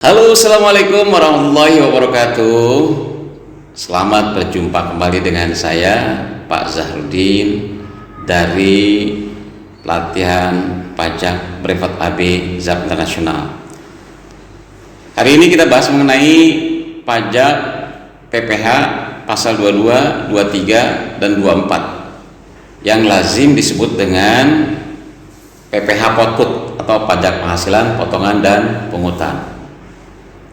Halo, assalamualaikum warahmatullahi wabarakatuh. Selamat berjumpa kembali dengan saya, Pak Zahrudin, dari Pelatihan Pajak Brevet AB ZAP Internasional. Hari ini kita bahas mengenai pajak PPh pasal 22, 23, dan 24 yang lazim disebut dengan PPh Potput atau pajak penghasilan, potongan, dan pungutan.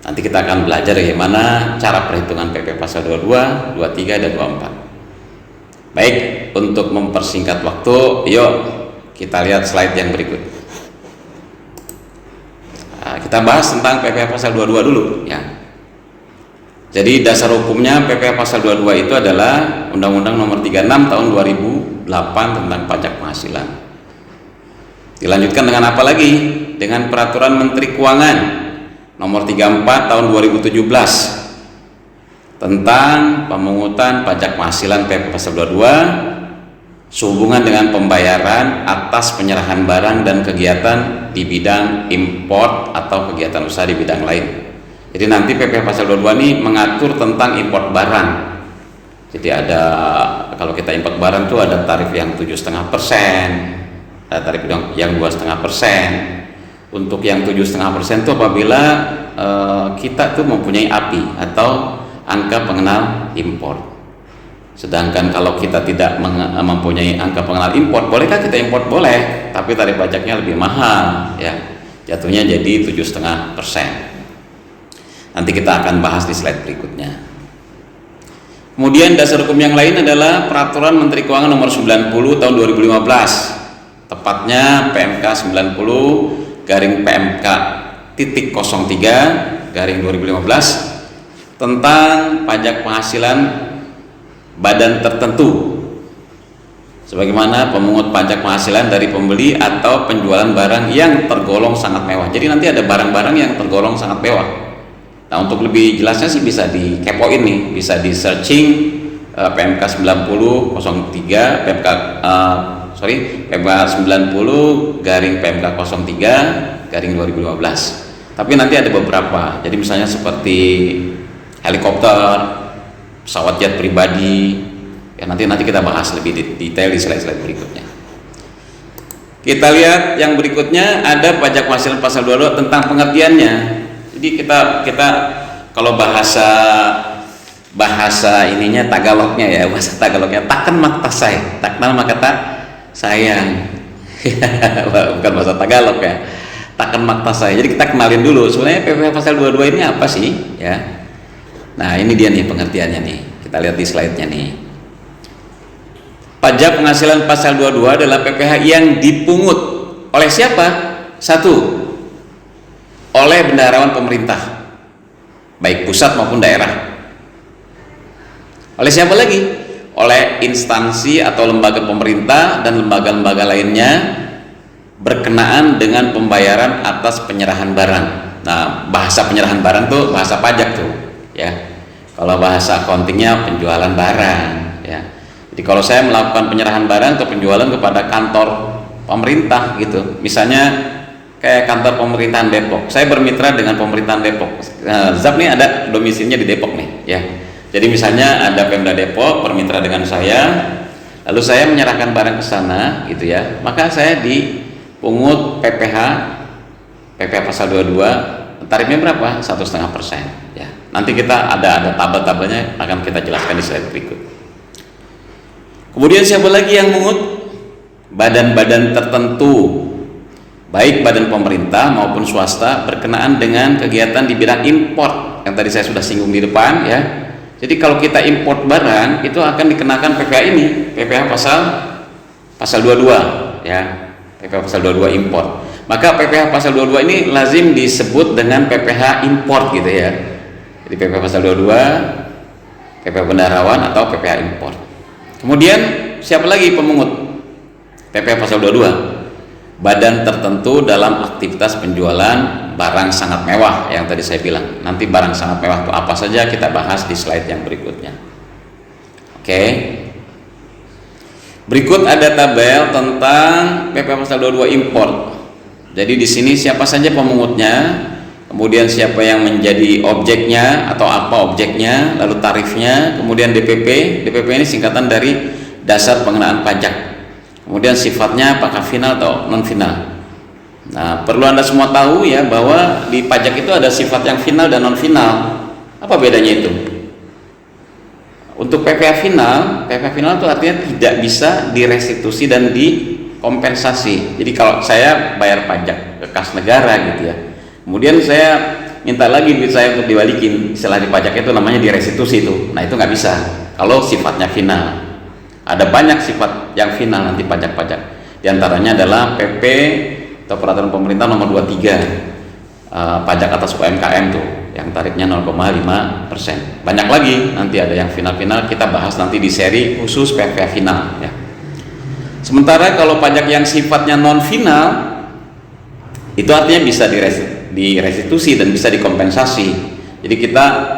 Nanti kita akan belajar bagaimana cara perhitungan PP pasal 22, 23, dan 24. Baik, untuk mempersingkat waktu, yuk kita lihat slide yang berikut. Nah, kita bahas tentang PP pasal 22 dulu ya. Jadi dasar hukumnya PP pasal 22 itu adalah Undang-Undang Nomor 36 Tahun 2008 tentang pajak penghasilan. Dilanjutkan dengan apa lagi? Dengan Peraturan Menteri Keuangan Nomor 34 Tahun 2017 tentang pemungutan pajak penghasilan PP pasal 22 sehubungan dengan pembayaran atas penyerahan barang dan kegiatan di bidang import atau kegiatan usaha di bidang lain. Jadi nanti PP pasal 22 ini mengatur tentang import barang. Jadi ada, kalau kita import barang itu ada tarif yang 7,5%, ada tarif yang 2,5%. Untuk yang 7,5% itu apabila kita tuh mempunyai API atau angka pengenal impor. Sedangkan kalau kita tidak mempunyai angka pengenal impor, bolehkah kita impor? Boleh, tapi tarif pajaknya lebih mahal ya. Jatuhnya jadi 7,5%. Nanti kita akan bahas di slide berikutnya. Kemudian dasar hukum yang lain adalah Peraturan Menteri Keuangan Nomor 90 Tahun 2015, tepatnya PMK 90 PMK titik 03 2015 tentang pajak penghasilan badan tertentu sebagaimana pemungut pajak penghasilan dari pembeli atau penjualan barang yang tergolong sangat mewah. Jadi nanti ada barang-barang yang tergolong sangat mewah. Nah, untuk lebih jelasnya sih bisa dikepoin nih, bisa di searching PMK 90 03 PMK PMK 90 PMK 03 2015. Tapi nanti ada beberapa. Jadi misalnya seperti helikopter, pesawat jet pribadi. Ya nanti kita bahas lebih detail di slide-slide berikutnya. Kita lihat yang berikutnya ada pajak penghasilan pasal 22 tentang pengertiannya. Jadi kita kalau bahasa ininya Tagalognya ya, bahasa Tagalognya takkan maktasai, takkan makata sayang. Bukan bahasa Tagalog ya, takkan maktasai. Jadi kita kenalin dulu sebenarnya PP pasal 22 ini apa sih ya. Nah ini dia nih pengertiannya nih, kita lihat di slide-nya nih. Pajak penghasilan pasal 22 adalah PPh yang dipungut oleh siapa? Satu, oleh bendaharawan pemerintah baik pusat maupun daerah. Oleh siapa lagi? Oleh instansi atau lembaga pemerintah dan lembaga-lembaga lainnya berkenaan dengan pembayaran atas penyerahan barang. Nah, bahasa penyerahan barang tuh bahasa pajak tuh, ya. Kalau bahasa accountingnya penjualan barang, ya. Jadi kalau saya melakukan penyerahan barang atau penjualan kepada kantor pemerintah gitu, misalnya kayak kantor pemerintahan Depok, saya bermitra dengan pemerintahan Depok. ZAP nih ada domisilinya di Depok nih, ya. Jadi misalnya ada Pemda Depok bermitra dengan saya, lalu saya menyerahkan barang ke sana, gitu ya. Maka saya dipungut PPh pasal 22, tarifnya berapa? 1,5%. Ya. Nanti kita ada tabel-tabelnya akan kita jelaskan di slide berikut. Kemudian siapa lagi yang mungut? Badan-badan tertentu, baik badan pemerintah maupun swasta berkenaan dengan kegiatan di bidang import yang tadi saya sudah singgung di depan, ya. Jadi kalau kita import barang itu akan dikenakan PPh ini, PPh pasal 22 ya, PPh pasal 22 import. Maka PPh pasal 22 ini lazim disebut dengan PPh import gitu ya. Jadi PPh pasal 22, PPh bendaharawan atau PPh import. Kemudian siapa lagi pemungut PPh pasal 22? Badan tertentu dalam aktivitas penjualan barang sangat mewah yang tadi saya bilang. Nanti barang sangat mewah itu apa saja kita bahas di slide yang berikutnya. Oke. Berikut ada tabel tentang PP pasal 22 import. Jadi di sini siapa saja pemungutnya, kemudian siapa yang menjadi objeknya atau apa objeknya, lalu tarifnya, kemudian DPP. DPP ini singkatan dari dasar pengenaan pajak. Kemudian sifatnya apakah final atau non final. Nah, perlu Anda semua tahu ya bahwa di pajak itu ada sifat yang final dan non final. Apa bedanya itu? Untuk PPh final itu artinya tidak bisa direstitusi dan dikompensasi. Jadi kalau saya bayar pajak ke kas negara gitu ya, kemudian saya minta lagi duit saya untuk diwalikin, istilah di pajak itu namanya direstitusi itu. Nah, itu nggak bisa kalau sifatnya final. Ada banyak sifat yang final nanti pajak-pajak. Di antaranya adalah PP atau peraturan pemerintah nomor 23, pajak atas UMKM tuh yang tarifnya 0,5%. Banyak lagi, nanti ada yang final-final, kita bahas nanti di seri khusus PPh final ya. Sementara kalau pajak yang sifatnya non final itu artinya bisa direstitusi dan bisa dikompensasi. Jadi kita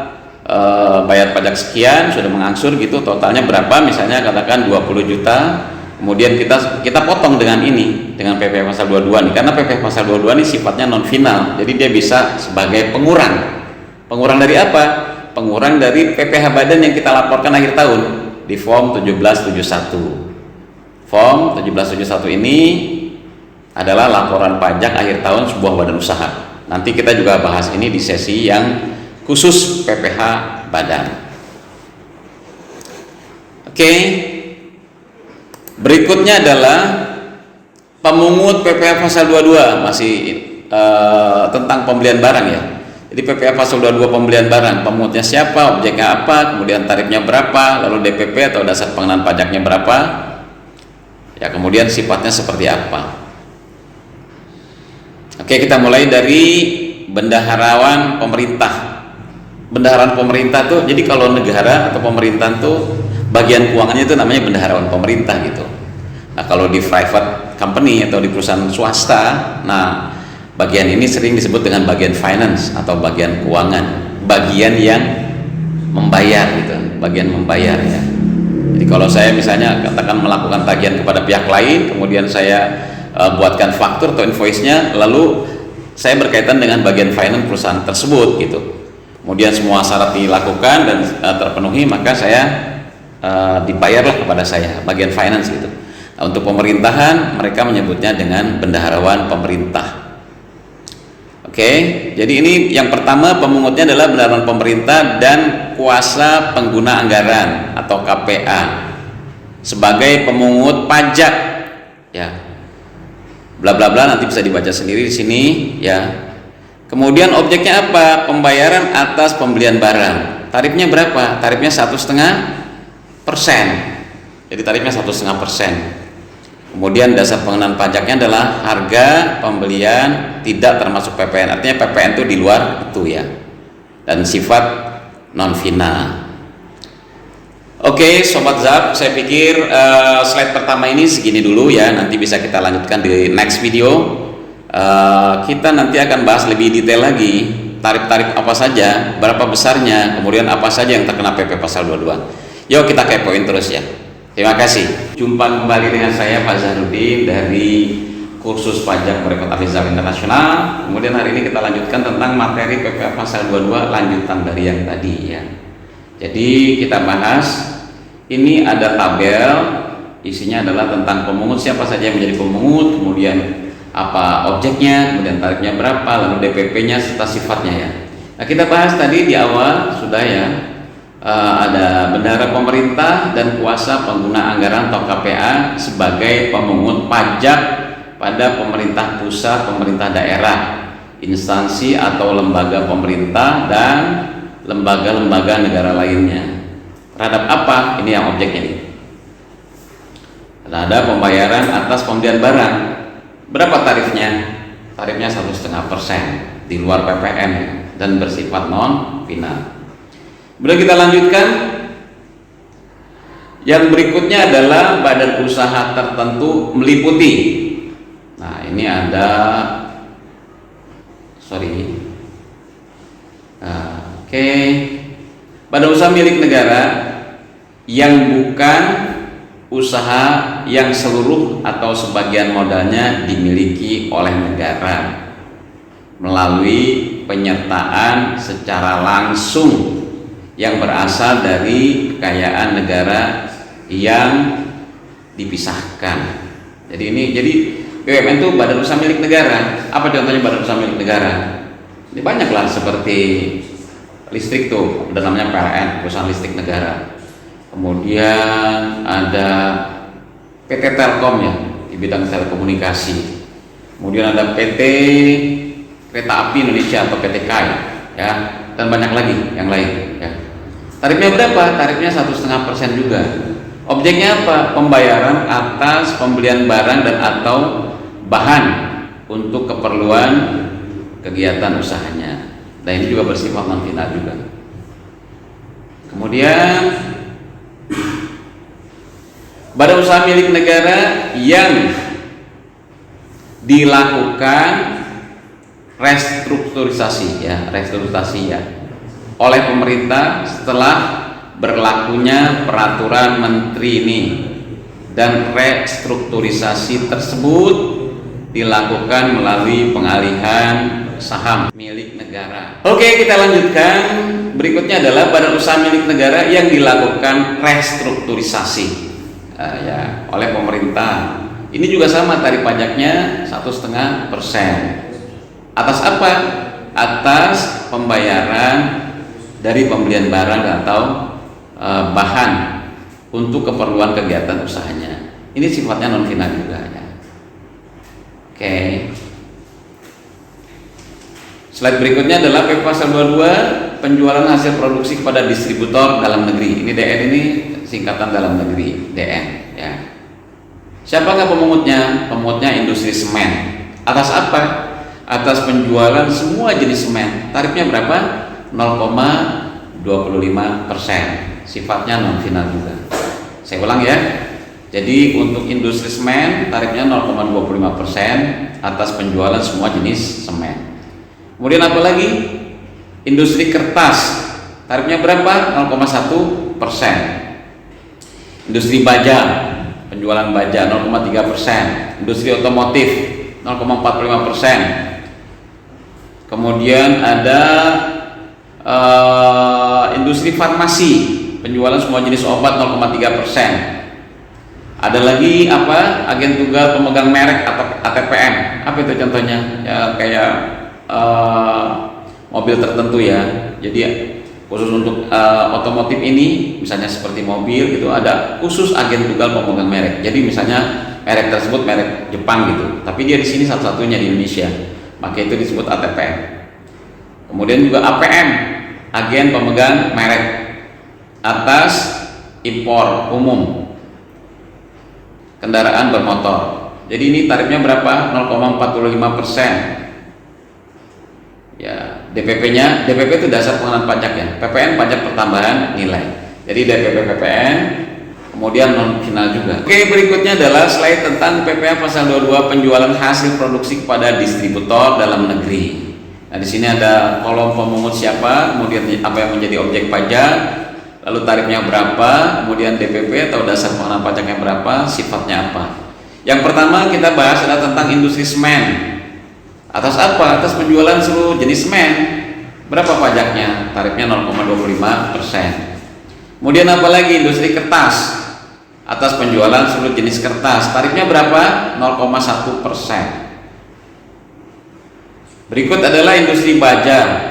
bayar pajak sekian, sudah mengangsur gitu, totalnya berapa, misalnya katakan 20 juta, kemudian kita potong dengan ini, dengan PPh pasal 22 nih, karena PPh pasal 22 ini sifatnya non final, jadi dia bisa sebagai pengurang dari apa? Pengurang dari PPh badan yang kita laporkan akhir tahun di form 1771. Form 1771 ini adalah laporan pajak akhir tahun sebuah badan usaha. Nanti kita juga bahas ini di sesi yang khusus PPh badan. Oke. Berikutnya adalah pemungut PPh pasal 22, masih tentang pembelian barang ya. Jadi PPh pasal 22 pembelian barang, pemungutnya siapa, objeknya apa, kemudian tarifnya berapa, lalu DPP atau dasar pengenaan pajaknya berapa, ya, kemudian sifatnya seperti apa. Oke, kita mulai dari bendaharawan pemerintah. Bendaharawan pemerintah tuh, jadi kalau negara atau pemerintahan tuh bagian keuangannya itu namanya bendaharawan pemerintah gitu. Nah, kalau di private company atau di perusahaan swasta, nah bagian ini sering disebut dengan bagian finance atau bagian keuangan, bagian yang membayar gitu, bagian membayar ya. Jadi kalau saya misalnya katakan melakukan tagihan kepada pihak lain, kemudian saya buatkan faktur atau invoice-nya, lalu saya berkaitan dengan bagian finance perusahaan tersebut gitu. Kemudian semua syarat dilakukan dan terpenuhi, maka saya dibayarlah kepada saya, bagian finance gitu. Nah, untuk pemerintahan mereka menyebutnya dengan bendaharawan pemerintah. Oke, jadi ini yang pertama, pemungutnya adalah bendaharawan pemerintah dan kuasa pengguna anggaran atau KPA sebagai pemungut pajak ya. Bla bla bla, nanti bisa dibaca sendiri di sini ya. Kemudian objeknya apa? Pembayaran atas pembelian barang. Tarifnya berapa? Tarifnya 1,5%. Jadi tarifnya 1,5%. Kemudian dasar pengenaan pajaknya adalah harga pembelian tidak termasuk PPN. Artinya PPN itu di luar itu ya. Dan sifat non final. Oke, Sobat Zap, saya pikir slide pertama ini segini dulu ya. Nanti bisa kita lanjutkan di next video. Kita nanti akan bahas lebih detail lagi tarif-tarif apa saja, berapa besarnya, kemudian apa saja yang terkena PP pasal 22. Yuk kita kepoin terus ya. Terima kasih. Jumpa kembali dengan saya Pak Zahrudin dari kursus pajak Merekod Afizal Internasional. Kemudian hari ini kita lanjutkan tentang materi PP pasal 22 lanjutan dari yang tadi ya. Jadi kita bahas, ini ada tabel, isinya adalah tentang pemungut, siapa saja yang menjadi pemungut, kemudian apa objeknya, kemudian tarifnya berapa, lalu DPP-nya serta sifatnya ya. Nah, kita bahas tadi di awal sudah ya, ada bendahara pemerintah dan kuasa pengguna anggaran atau KPA sebagai pemungut pajak pada pemerintah pusat, pemerintah daerah, instansi atau lembaga pemerintah dan lembaga-lembaga negara lainnya. Terhadap apa? Ini yang objeknya nih. Ada pembayaran atas pembelian barang. Berapa tarifnya? Tarifnya 1,5% di luar PPN dan bersifat non final. Kemudian kita lanjutkan. Yang berikutnya adalah badan usaha tertentu meliputi. Nah, ini ada badan usaha milik negara yang bukan usaha yang seluruh atau sebagian modalnya dimiliki oleh negara melalui penyertaan secara langsung yang berasal dari kekayaan negara yang dipisahkan. Jadi BUMN itu badan usaha milik negara. Apa contohnya badan usaha milik negara? Ini banyak lah, seperti listrik tuh, ada namanya PLN, perusahaan listrik negara. Kemudian ada PT Telkom ya, di bidang telekomunikasi. Kemudian ada PT Kereta Api Indonesia atau PT KAI ya, dan banyak lagi yang lain ya. Tarifnya berapa? Tarifnya 1,5% juga. Objeknya apa? Pembayaran atas pembelian barang dan atau bahan untuk keperluan kegiatan usahanya. Dan ini juga bersifat non final juga. Kemudian badan usaha milik negara yang dilakukan restrukturisasi ya oleh pemerintah setelah berlakunya peraturan menteri ini, dan restrukturisasi tersebut dilakukan melalui pengalihan saham milik negara. Oke, kita lanjutkan. Berikutnya adalah badan usaha milik negara yang dilakukan restrukturisasi ya oleh pemerintah. Ini juga sama, tarif pajaknya 1,5%. Atas apa? Atas pembayaran dari pembelian barang atau bahan untuk keperluan kegiatan usahanya. Ini sifatnya non final juga ya. Oke. Slide berikutnya adalah PP Pasal 22, penjualan hasil produksi kepada distributor dalam negeri. Ini DN, ini singkatan dalam negeri, DN ya. Siapakah pemungutnya? Pemungutnya industri semen. Atas apa? Atas penjualan semua jenis semen. Tarifnya berapa? 0,25%. Sifatnya non final juga. Saya ulang ya. Jadi untuk industri semen tarifnya 0,25% atas penjualan semua jenis semen. Kemudian apa lagi? Industri kertas. Tarifnya berapa? 0,1%. Industri baja, penjualan baja 0,3%. Industri otomotif 0,45%. Kemudian ada industri farmasi, penjualan semua jenis obat 0,3%. Ada lagi apa? Agen tunggal pemegang merek atau ATPM. Apa itu contohnya? Ya kayak mobil tertentu ya. Jadi khusus untuk otomotif ini, misalnya seperti mobil gitu, ada khusus agen tunggal pemegang merek. Jadi misalnya merek tersebut merek Jepang gitu, tapi dia di sini satu-satunya di Indonesia, maka itu disebut ATPM. Kemudian juga APM, agen pemegang merek atas impor umum kendaraan bermotor. Jadi ini tarifnya berapa? 0,45%. Ya, DPP-nya, DPP itu dasar pengenaan pajak ya. PPN pajak pertambahan nilai. Jadi DPP PPN, kemudian non final juga. Oke, berikutnya adalah slide tentang PPh pasal 22, penjualan hasil produksi kepada distributor dalam negeri. Nah, di sini ada kolom pemungut siapa, kemudian apa yang menjadi objek pajak, lalu tarifnya berapa, kemudian DPP atau dasar pengenaan pajaknya berapa, sifatnya apa. Yang pertama kita bahas adalah tentang industri semen. Atas apa? Atas penjualan seluruh jenis semen. Berapa pajaknya? Tarifnya 0,25%. Kemudian apa lagi? Industri kertas. Atas penjualan seluruh jenis kertas, tarifnya berapa? 0,1%. Berikut adalah industri baja.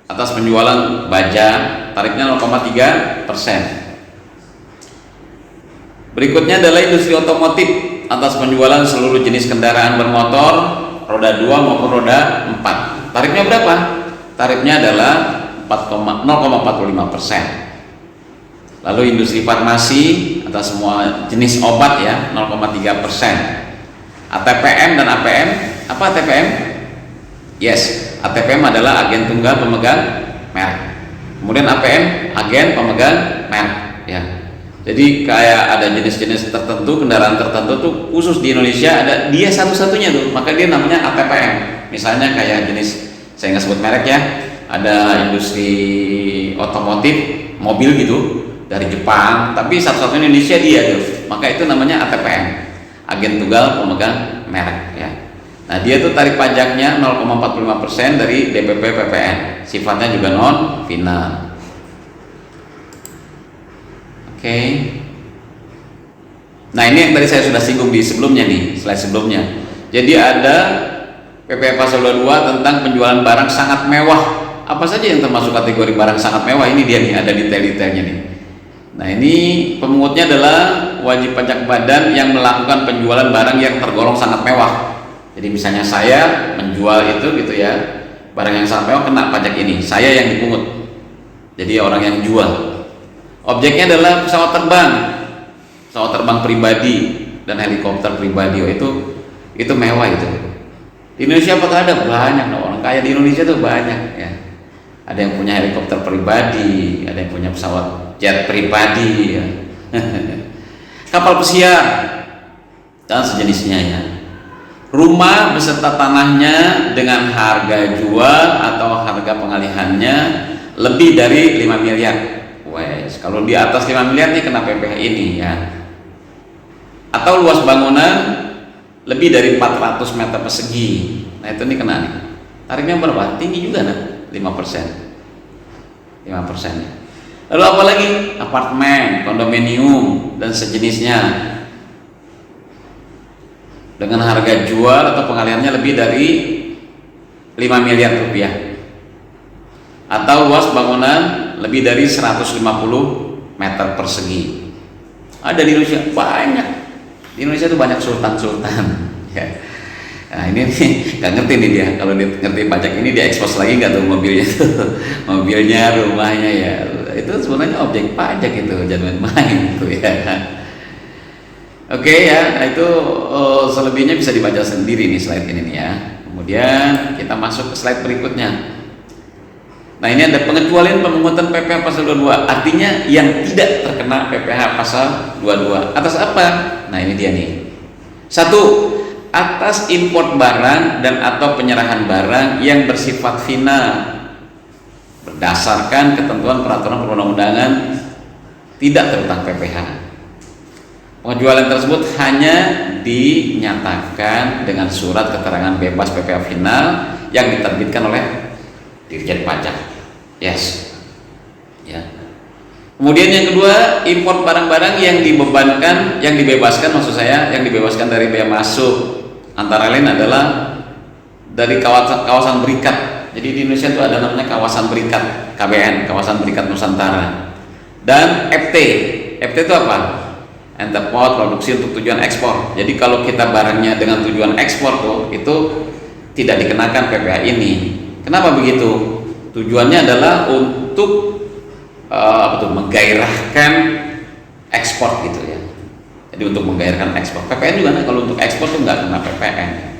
Atas penjualan baja, tarifnya 0,3%. Berikutnya adalah industri otomotif. Atas penjualan seluruh jenis kendaraan bermotor, roda 2 maupun roda 4. Tarifnya berapa? Tarifnya adalah 0,45%. Lalu industri farmasi atas semua jenis obat ya 0,3%. ATPM dan APM. Apa ATPM? Yes, ATPM adalah agen tunggal pemegang merek. Kemudian APM agen pemegang merek ya. Jadi kayak ada jenis-jenis tertentu, kendaraan tertentu tuh khusus di Indonesia ada dia satu-satunya tuh, maka dia namanya ATPM. Misalnya kayak jenis, saya nggak sebut merek ya, ada industri otomotif mobil gitu dari Jepang, tapi satu-satunya Indonesia dia tuh, maka itu namanya ATPM, agen tunggal pemegang merek ya. Nah, dia tuh tarik pajaknya 0,45% dari DPP PPN. Sifatnya juga non final. Oke. Nah, ini yang tadi saya sudah singgung di sebelumnya nih, slide sebelumnya. Jadi ada PPh pasal 22 tentang penjualan barang sangat mewah. Apa saja yang termasuk kategori barang sangat mewah? Ini dia nih, ada detail-detailnya nih. Nah, ini pemungutnya adalah wajib pajak badan yang melakukan penjualan barang yang tergolong sangat mewah. Jadi misalnya saya menjual itu gitu ya, barang yang sangat mewah kena pajak ini, saya yang dipungut. Jadi orang yang jual. Objeknya adalah pesawat terbang pribadi dan helikopter pribadi. Itu mewah itu. Di Indonesia apakah ada? Banyak, orang kaya di Indonesia tuh banyak ya. Ada yang punya helikopter pribadi, ada yang punya pesawat jet pribadi ya. Kapal pesiar dan sejenisnya ya. Rumah beserta tanahnya dengan harga jual atau harga pengalihannya lebih dari 5 miliar. Wes, kalau di atas 5 miliar nih kena PPh ini ya. Atau luas bangunan lebih dari 400 meter persegi. Nah, itu nih kena nih. Tarifnya berapa? Tinggi juga nah, 5%. 5%. Lalu apa lagi? Apartemen, kondominium dan sejenisnya. Dengan harga jual atau pengalihannya lebih dari 5 miliar rupiah. Atau luas bangunan lebih dari 150 meter persegi. Ada di Indonesia banyak. Di Indonesia tuh banyak sultan-sultan ya. Nah, ini nih nggak ngerti nih dia, kalau dia ngerti pajak ini dia ekspos lagi nggak tuh mobilnya tuh, mobilnya, rumahnya ya, itu sebenarnya objek pajak itu, jangan main-main tuh ya. Oke ya, nah itu selebihnya bisa dibaca sendiri nih slide ini nih ya. Kemudian kita masuk ke slide berikutnya. Nah, ini ada pengecualian pemungutan PPh pasal 22, artinya yang tidak terkena PPh pasal 22 atas apa? Nah, ini dia nih. 1. Atas import barang dan atau penyerahan barang yang bersifat final berdasarkan ketentuan peraturan perundang-undangan tidak terutang PPh. Pengecualian tersebut hanya dinyatakan dengan surat keterangan bebas PPh final yang diterbitkan oleh Dirjen Pajak. Yes. Ya. Kemudian yang kedua, import barang-barang yang dibebaskan dari bea masuk. Antara lain adalah dari kawasan berikat. Jadi di Indonesia itu ada namanya kawasan berikat, KBN, kawasan berikat Nusantara. Dan FT. FT itu apa? Entrepot, produksi untuk tujuan ekspor. Jadi kalau kita barangnya dengan tujuan ekspor tuh, itu tidak dikenakan PPh ini. Kenapa begitu? Tujuannya adalah untuk menggairahkan ekspor gitu ya. Jadi untuk menggairahkan ekspor. PPN juga kalau untuk ekspor tuh nggak kena PPN.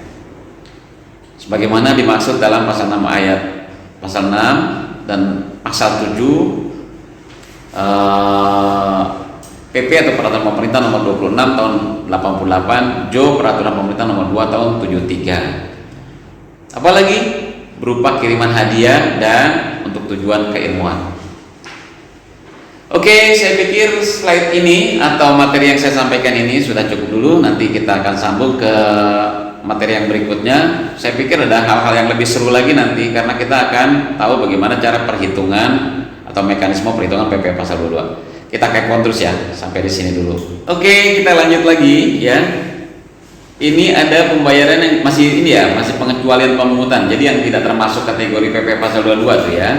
Sebagaimana dimaksud dalam pasal 6 ayat pasal 6 dan pasal 7 PP atau Peraturan Pemerintah nomor 26 tahun 88, Jo Peraturan Pemerintah nomor 2 tahun 73. Apalagi berupa kiriman hadiah dan untuk tujuan keilmuan. Oke, saya pikir slide ini atau materi yang saya sampaikan ini sudah cukup dulu. Nanti kita akan sambung ke materi yang berikutnya. Saya pikir ada hal-hal yang lebih seru lagi nanti, karena kita akan tahu bagaimana cara perhitungan atau mekanisme perhitungan PPh pasal 22. Kita keep terus ya, sampai di sini dulu. Oke, kita lanjut lagi ya. Ini ada pembayaran yang masih pengecualian pemungutan. Jadi yang tidak termasuk kategori PPh pasal 22 tuh ya.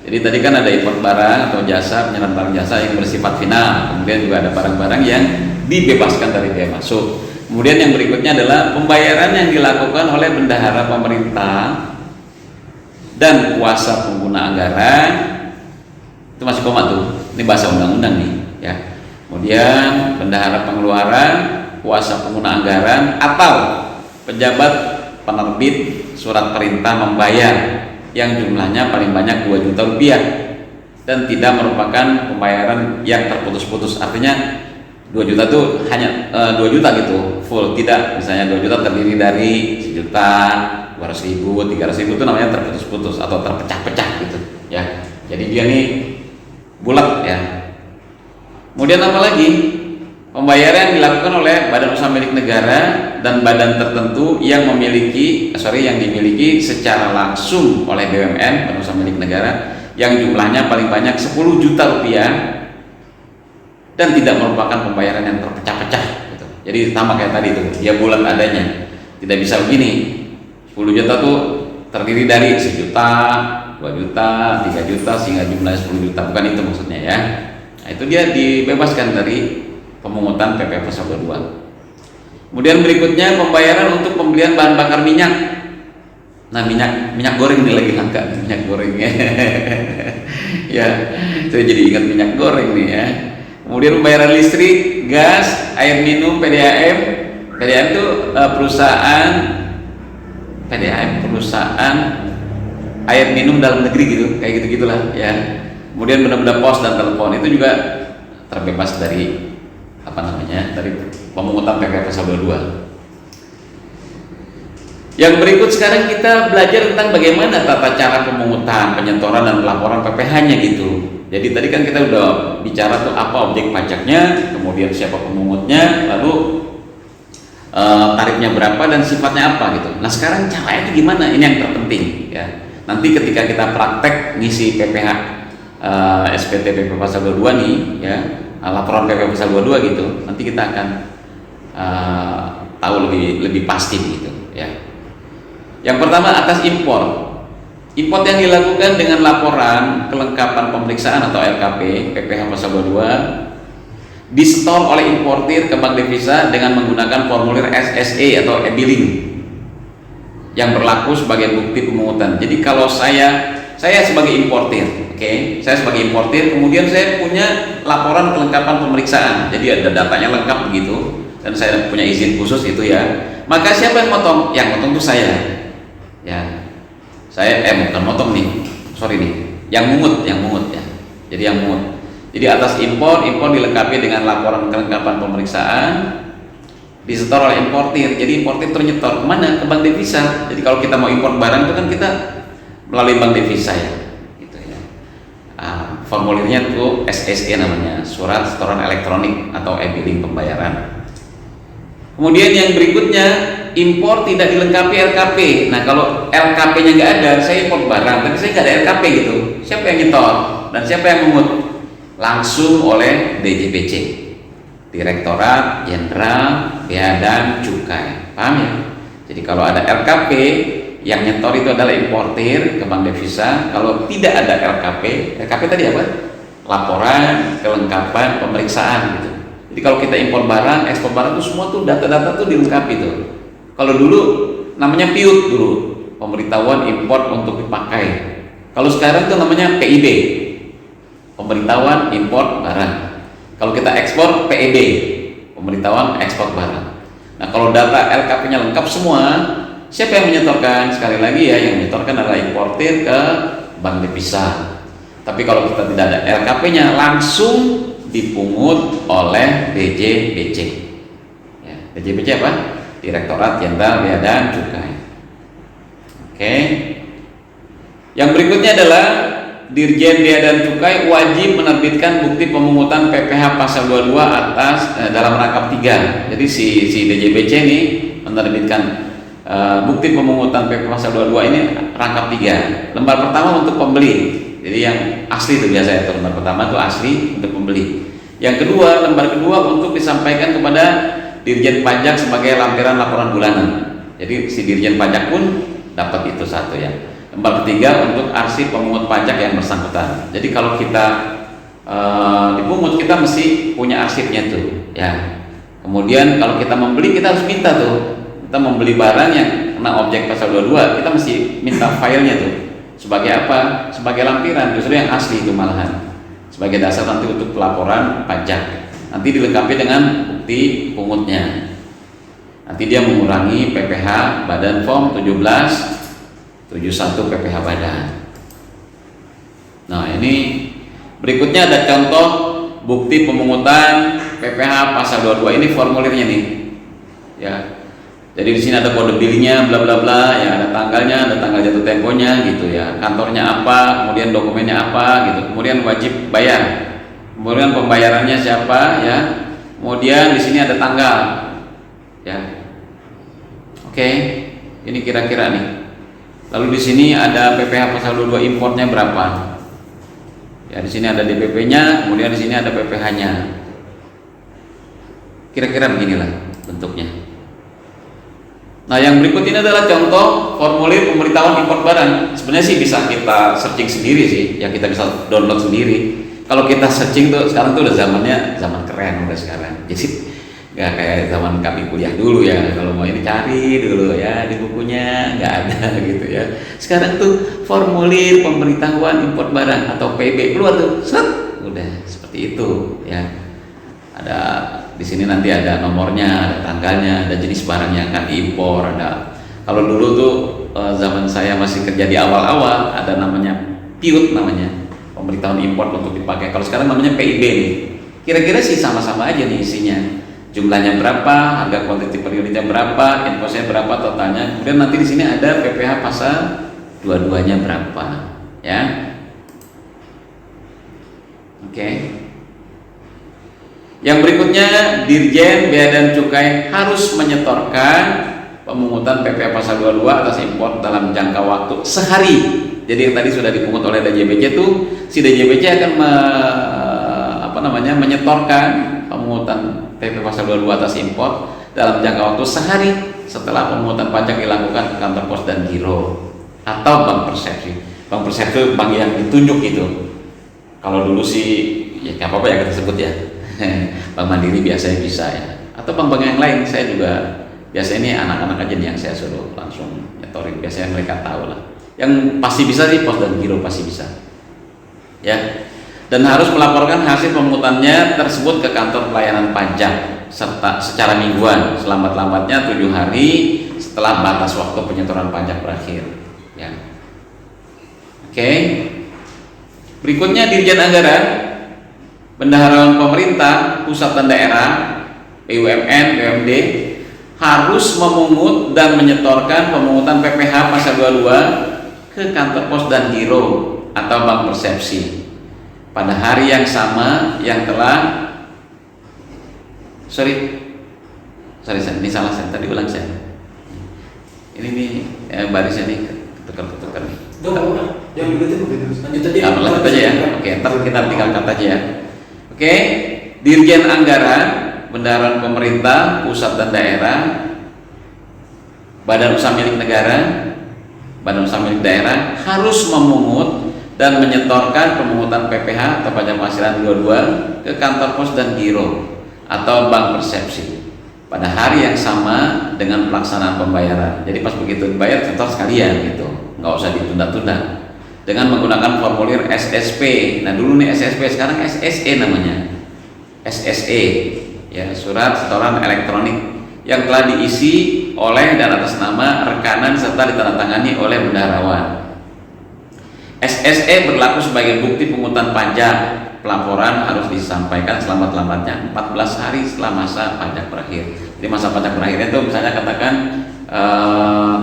Jadi tadi kan ada import barang atau jasa, penyerahan barang jasa yang bersifat final. Kemudian juga ada barang-barang yang dibebaskan dari bea masuk. Kemudian yang berikutnya adalah pembayaran yang dilakukan oleh bendahara pemerintah dan kuasa pengguna anggaran. Itu masih koma tuh. Ini bahasa undang-undang nih ya. Kemudian bendahara pengeluaran, kuasa pengguna anggaran atau pejabat penerbit surat perintah membayar yang jumlahnya paling banyak 2 juta rupiah dan tidak merupakan pembayaran yang terputus-putus. Artinya 2 juta tuh hanya 2 juta gitu full, tidak misalnya 2 juta terdiri dari 1 juta, 200.000, 300.000 itu namanya terputus-putus atau terpecah-pecah gitu ya. Jadi dia nih bulat ya. Kemudian apa lagi? Pembayaran yang dilakukan oleh badan usaha milik negara dan badan tertentu yang dimiliki secara langsung oleh BUMN, badan usaha milik negara, yang jumlahnya paling banyak 10 juta rupiah dan tidak merupakan pembayaran yang terpecah-pecah gitu. Jadi sama kayak tadi itu, dia bulat adanya, tidak bisa begini. 10 juta tuh terdiri dari 1 juta, 2 juta, 3 juta sehingga jumlahnya 10 juta, bukan itu maksudnya ya. Nah, itu dia dibebaskan dari pemungutan PPh pasal 22. Kemudian berikutnya pembayaran untuk pembelian bahan bakar minyak. Nah, minyak goreng ini lagi langka, minyak goreng ya. Saya jadi ingat minyak goreng nih ya. Kemudian pembayaran listrik, gas, air minum, PDAM. PDAM itu perusahaan air minum dalam negeri gitu, kayak gitu-gitulah ya. Kemudian benda-benda pos dan telepon itu juga terbebas dari dari pemungutan PPh pasal 22. Yang berikut sekarang kita belajar tentang bagaimana tata cara pemungutan, penyetoran dan pelaporan PPh-nya gitu. Jadi tadi kan kita udah bicara tuh apa objek pajaknya, kemudian siapa pemungutnya, lalu tarifnya berapa dan sifatnya apa gitu. Nah, sekarang caranya itu gimana? Ini yang terpenting ya. Nanti ketika kita praktek ngisi PPh SPT PPh pasal 22 nih ya, laporan PPh pasal 22 gitu, nanti kita akan tahu lebih pasti gitu ya. Yang pertama atas import yang dilakukan dengan laporan kelengkapan pemeriksaan atau LKP PPh pasal 22 disetor oleh importir ke bank devisa dengan menggunakan formulir SSE atau e-billing yang berlaku sebagai bukti pemungutan. Jadi kalau saya sebagai importir, saya sebagai importir, kemudian saya punya laporan kelengkapan pemeriksaan, jadi ada datanya lengkap begitu, dan saya punya izin khusus itu ya. Maka siapa yang motong? Yang motong itu saya. Ya, saya bukan motong nih, yang mungut ya. Jadi yang mungut. Jadi atas impor dilengkapi dengan laporan kelengkapan pemeriksaan, disetor oleh importir. Jadi importir ternyetor kemana? Ke bank devisa. Jadi kalau kita mau impor barang itu kan kita melalui bank devisa ya, gitu ya. Formulirnya tuh SSE namanya, surat setoran elektronik atau e-billing pembayaran. Kemudian yang berikutnya, impor tidak dilengkapi LKP. Nah, kalau LKP-nya nggak ada, saya impor barang, tapi saya nggak ada LKP gitu. Siapa yang nyetor dan siapa yang mengut? Langsung oleh DJBC, Direktorat Jenderal Bea dan Cukai. Paham ya? Jadi kalau ada LKP, yang nyetor itu adalah importir ke bank devisa. Kalau tidak ada LKP tadi apa? Laporan kelengkapan pemeriksaan gitu. Jadi kalau kita impor barang, ekspor barang itu semua tuh data-data tuh dilengkapi tuh. Kalau dulu namanya PIUT dulu, pemberitahuan impor untuk dipakai. Kalau sekarang tuh namanya PIB, pemberitahuan impor barang. Kalau kita ekspor PEB, pemberitahuan ekspor barang. Nah, kalau data LKP-nya lengkap semua, siapa yang menyetorkan? Sekali lagi ya, yang menyetorkan adalah importir ke bank devisa. Tapi kalau kita tidak ada LKP-nya, langsung dipungut oleh DJBC. Ya, DJBC apa? Direktorat Jenderal Bea dan Cukai. Oke. Yang berikutnya adalah Dirjen Bea dan Cukai wajib menerbitkan bukti pemungutan PPh pasal 22 atas dalam rangkap 3. Jadi si DJBC ini menerbitkan bukti pemungutan PPh pasal 22 ini rangkap 3. Lembar pertama untuk pembeli. Jadi yang asli itu biasa itu, lembar pertama itu asli untuk pembeli. Yang kedua, lembar kedua untuk disampaikan kepada Dirjen Pajak sebagai lampiran laporan bulanan. Jadi si Dirjen Pajak pun dapat itu satu ya. Lembar ketiga untuk arsip pemungut pajak yang bersangkutan. Jadi kalau kita dipungut, kita mesti punya arsipnya tuh ya. Kemudian kalau kita membeli, kita harus minta tuh. Kita membeli barang yang kena objek pasal 22, kita mesti minta filenya tuh. Sebagai apa? Sebagai lampiran, justru yang asli itu malahan. Sebagai dasar nanti untuk pelaporan pajak. Nanti dilengkapi dengan bukti pungutnya. Nanti dia mengurangi PPh Badan Form 1771 PPh Badan. Nah, ini berikutnya ada contoh bukti pemungutan PPh pasal 22. Ini formulirnya nih. Ya. Jadi di sini ada kode billingnya, bla bla bla, ya ada tanggalnya, ada tanggal jatuh temponya, gitu ya. Kantornya apa, kemudian dokumennya apa, gitu. Kemudian wajib bayar, kemudian pembayarannya siapa, ya. Kemudian di sini ada tanggal, ya. Oke, ini kira-kira nih. Lalu di sini ada PPh pasal 22 importnya berapa? Ya, di sini ada DPP-nya, kemudian di sini ada PPh-nya. Kira-kira beginilah bentuknya. Nah, yang berikut ini adalah contoh formulir pemberitahuan import barang. Sebenarnya sih bisa kita searching sendiri sih, ya kita bisa download sendiri. Kalau kita searching tuh sekarang tuh udah zamannya zaman keren udah sekarang. Jadi nggak kayak zaman kami kuliah dulu ya, kalau mau ini cari dulu ya di bukunya, nggak ada gitu ya. Sekarang tuh formulir pemberitahuan import barang atau PB keluar tuh, set, udah seperti itu ya. Ada di sini nanti ada nomornya, ada tanggalnya, ada jenis barang yang akan diimpor, ada. Kalau dulu tuh zaman saya masih kerja di awal-awal ada namanya PIUT namanya, pemberitahuan import untuk dipakai. Kalau sekarang namanya PIB nih. Kira-kira sih sama-sama aja nih isinya. Jumlahnya berapa, harga quantity per unitnya berapa, invoice-nya berapa, totalnya. Kemudian nanti di sini ada PPh pasal 22-nya berapa, ya. Oke. Yang berikutnya, Dirjen Bea dan Cukai harus menyetorkan pemungutan PPh pasal 22 atas impor dalam jangka waktu sehari. Jadi yang tadi sudah dipungut oleh DJBC itu, si DJBC akan menyetorkan pemungutan PP pasal 22 atas impor dalam jangka waktu sehari setelah pemungutan pajak dilakukan ke kantor pos dan giro atau bank persepsi. Bank persepsi itu bank yang ditunjuk itu. Kalau dulu sih ya nggak apa-apa ya kita sebut ya. Bank Mandiri biasanya bisa ya. Atau bank-bank yang lain saya juga biasanya ini anak-anak aja nih yang saya suruh langsung nyetorin. Biasanya mereka tahu lah. Yang pasti bisa sih pos dan giro pasti bisa. Ya. Dan harus melaporkan hasil pemungutannya tersebut ke kantor pelayanan pajak serta secara mingguan selambat-lambatnya 7 hari setelah batas waktu penyetoran pajak berakhir ya. Oke. Berikutnya Dirjen Anggaran, bendaharawan pemerintah pusat dan daerah, BUMN, BUMD harus memungut dan menyetorkan pemungutan PPh pasal 22 ke kantor pos dan giro atau bank persepsi pada hari yang sama yang telah ini salah saya tadi ulang saya ini barisnya nih ketukar nih. Lanjut aja ya. Oke, ntar kita tinggal kata aja ya. Oke, Dirjen Anggaran, bendaharawan pemerintah pusat dan daerah, badan usaha milik negara, badan usaha milik daerah harus memungut dan menyetorkan pemungutan PPh atau pajak penghasilan 22 ke kantor pos dan giro atau bank persepsi pada hari yang sama dengan pelaksanaan pembayaran. Jadi pas begitu dibayar setor sekalian gitu, nggak usah ditunda-tunda dengan menggunakan formulir SSP. Nah dulu nih SSP, sekarang SSE namanya, SSE ya, surat setoran elektronik yang telah diisi oleh dan atas nama rekanan serta ditandatangani oleh bendaharawan. SSE berlaku sebagai bukti pungutan pajak. Pelaporan harus disampaikan selambat-lambatnya 14 hari setelah masa pajak berakhir. Jadi masa pajak berakhirnya itu misalnya katakan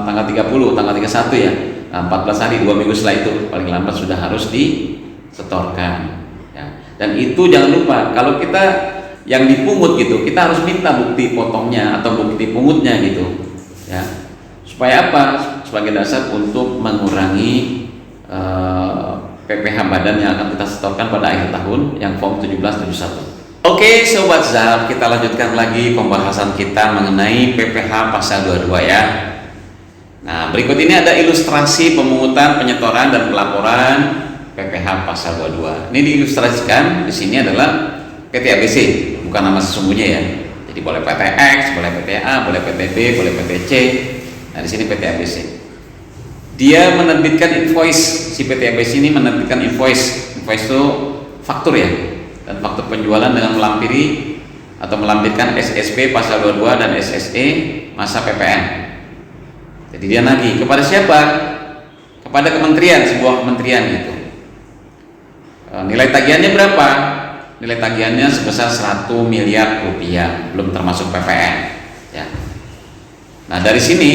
tanggal 30, tanggal 31 ya. Nah, 14 hari, 2 minggu setelah itu paling lambat sudah harus disetorkan. Ya. Dan itu jangan lupa, kalau kita yang dipungut gitu, kita harus minta bukti potongnya atau bukti pungutnya gitu. Ya. Supaya apa? Sebagai dasar untuk mengurangi PPh badan yang akan kita setorkan pada akhir tahun yang form 1771. Oke Sobat Zahab, kita lanjutkan lagi pembahasan kita mengenai PPh pasal 22 ya. Nah berikut ini ada ilustrasi pemungutan, penyetoran dan pelaporan PPh pasal 22. Ini diilustrasikan di sini adalah PT ABC, bukan nama sesungguhnya ya. Jadi boleh PTX, boleh PTA, boleh PTB, boleh PTC. Nah di sini PT ABC. Dia menerbitkan invoice, si PT ABC ini menerbitkan invoice itu faktur ya, dan faktur penjualan dengan melampiri atau melampirkan SSP pasal 22 dan SSE masa PPN. Jadi dia nagih kepada siapa? Kepada kementerian, sebuah kementerian gitu. Nilai tagihannya berapa? Nilai tagihannya sebesar 1 miliar rupiah, belum termasuk PPN ya. Nah dari sini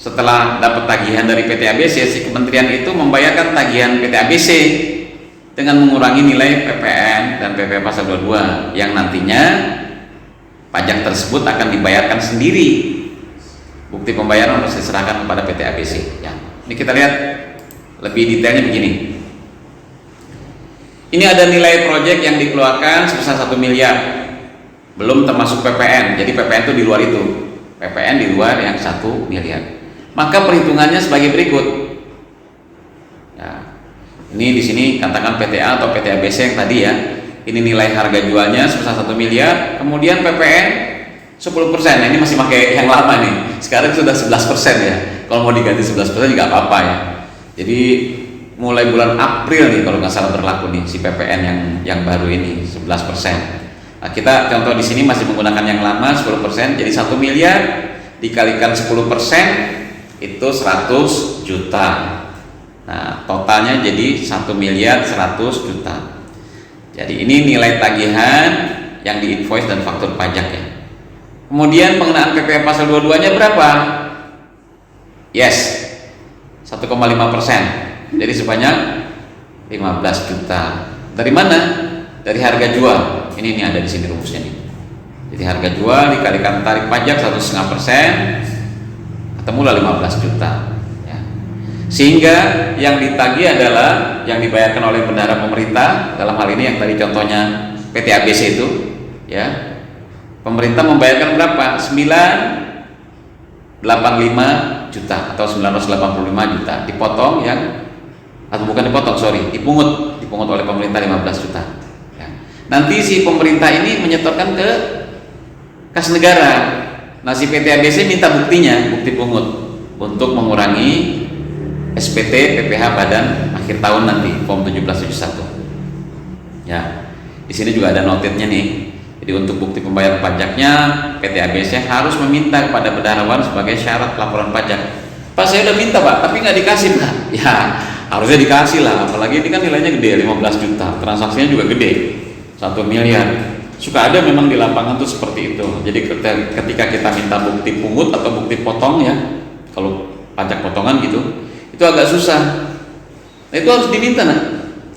setelah dapat tagihan dari PT ABC, si kementerian itu membayarkan tagihan PT ABC dengan mengurangi nilai PPN dan PPh pasal 22 yang nantinya pajak tersebut akan dibayarkan sendiri Bukti pembayaran harus diserahkan kepada PT ABC ya. Ini kita lihat lebih detailnya begini. Ini ada nilai proyek yang dikeluarkan sebesar 1 miliar, belum termasuk PPN. Jadi PPN itu di luar itu. PPN di luar yang 1 miliar. Maka perhitungannya sebagai berikut. Ya. Ini di sini katakan PTA atau PT ABC yang tadi ya. Ini nilai harga jualnya sebesar 1 miliar, kemudian PPN 10%. Nah, ini masih pakai yang lama nih. Sekarang sudah 11% ya. Kalau mau diganti 11% juga apa-apa ya. Jadi mulai bulan April nih kalau nggak salah berlaku nih si PPN yang baru ini 11%. Nah, kita contoh di sini masih menggunakan yang lama 10%, jadi 1 miliar dikalikan 10% itu 100 juta. Nah, totalnya jadi 1 miliar 100 juta. Jadi ini nilai tagihan yang diinvoice dan faktur pajak ya. Kemudian pengenaan PPh pasal 22-nya berapa? Yes, 1,5%. Jadi sebanyak 15 juta. Dari mana? Dari harga jual. Ini ada di sini rumusnya nih. Jadi harga jual dikalikan tarif pajak 1,5%, ketemulah 15 juta. Ya. Sehingga yang ditagih adalah yang dibayarkan oleh bendahara pemerintah. Dalam hal ini yang tadi contohnya PT ABC itu, ya. Pemerintah membayarkan berapa? 985 juta atau 985 juta. Dipotong yang atau bukan dipotong, dipungut oleh pemerintah 15 juta ya. Nanti si pemerintah ini menyetorkan ke kas negara. Nah, si PT ABC minta buktinya, bukti pungut untuk mengurangi SPT PPh badan akhir tahun nanti, form 1771 ya. Di sini juga ada notitnya nih. Jadi untuk bukti pembayaran pajaknya PT ABC harus meminta kepada bendaharawan sebagai syarat laporan pajak. Pak, saya udah minta Pak, tapi nggak dikasih Pak. Ya harusnya dikasih lah, apalagi ini kan nilainya gede, 15 juta, transaksinya juga gede, 1 miliar. Suka ada memang di lapangan tuh seperti itu. Jadi ketika kita minta bukti pungut atau bukti potong ya, kalau pajak potongan gitu, itu agak susah. Nah, itu harus diminta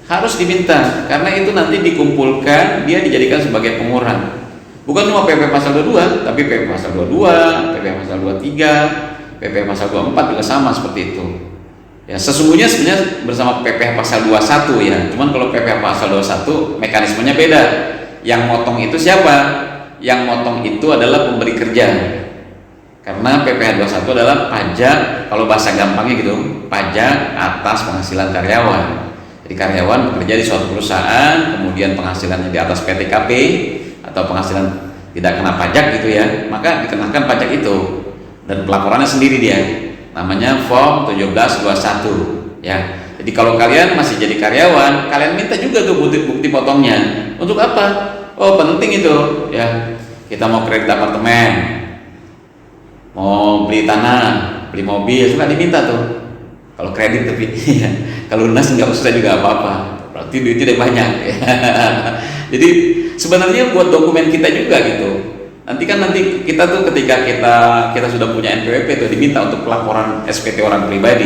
harus diminta, karena itu nanti dikumpulkan, dia dijadikan sebagai pengurang. Bukan cuma PP pasal 22, tapi PP pasal 22, PP pasal 23, PP pasal 24 juga sama seperti itu. Ya, sesungguhnya sebenarnya bersama PPh pasal 21 ya. Cuman kalau PPh pasal 21 mekanismenya beda. Yang motong itu siapa? Yang motong itu adalah pemberi kerja. Karena PPh 21 adalah pajak, kalau bahasa gampangnya gitu, pajak atas penghasilan karyawan. Jadi karyawan bekerja di suatu perusahaan, kemudian penghasilannya di atas PTKP atau penghasilan tidak kena pajak gitu ya, maka dikenakan pajak itu. Dan pelaporannya sendiri dia. Namanya form 1721 ya. Jadi kalau kalian masih jadi karyawan, kalian minta juga tuh bukti potongnya. Untuk apa? Oh, penting itu ya. Kita mau kredit apartemen, mau beli tanah, beli mobil, suka diminta tuh. Kalau kredit tapi ya. Kalau lunas nggak usah juga apa-apa. Berarti duitnya udah banyak ya. Jadi sebenarnya buat dokumen kita juga gitu. Nanti kita tuh ketika kita sudah punya NPWP tuh diminta untuk pelaporan SPT orang pribadi.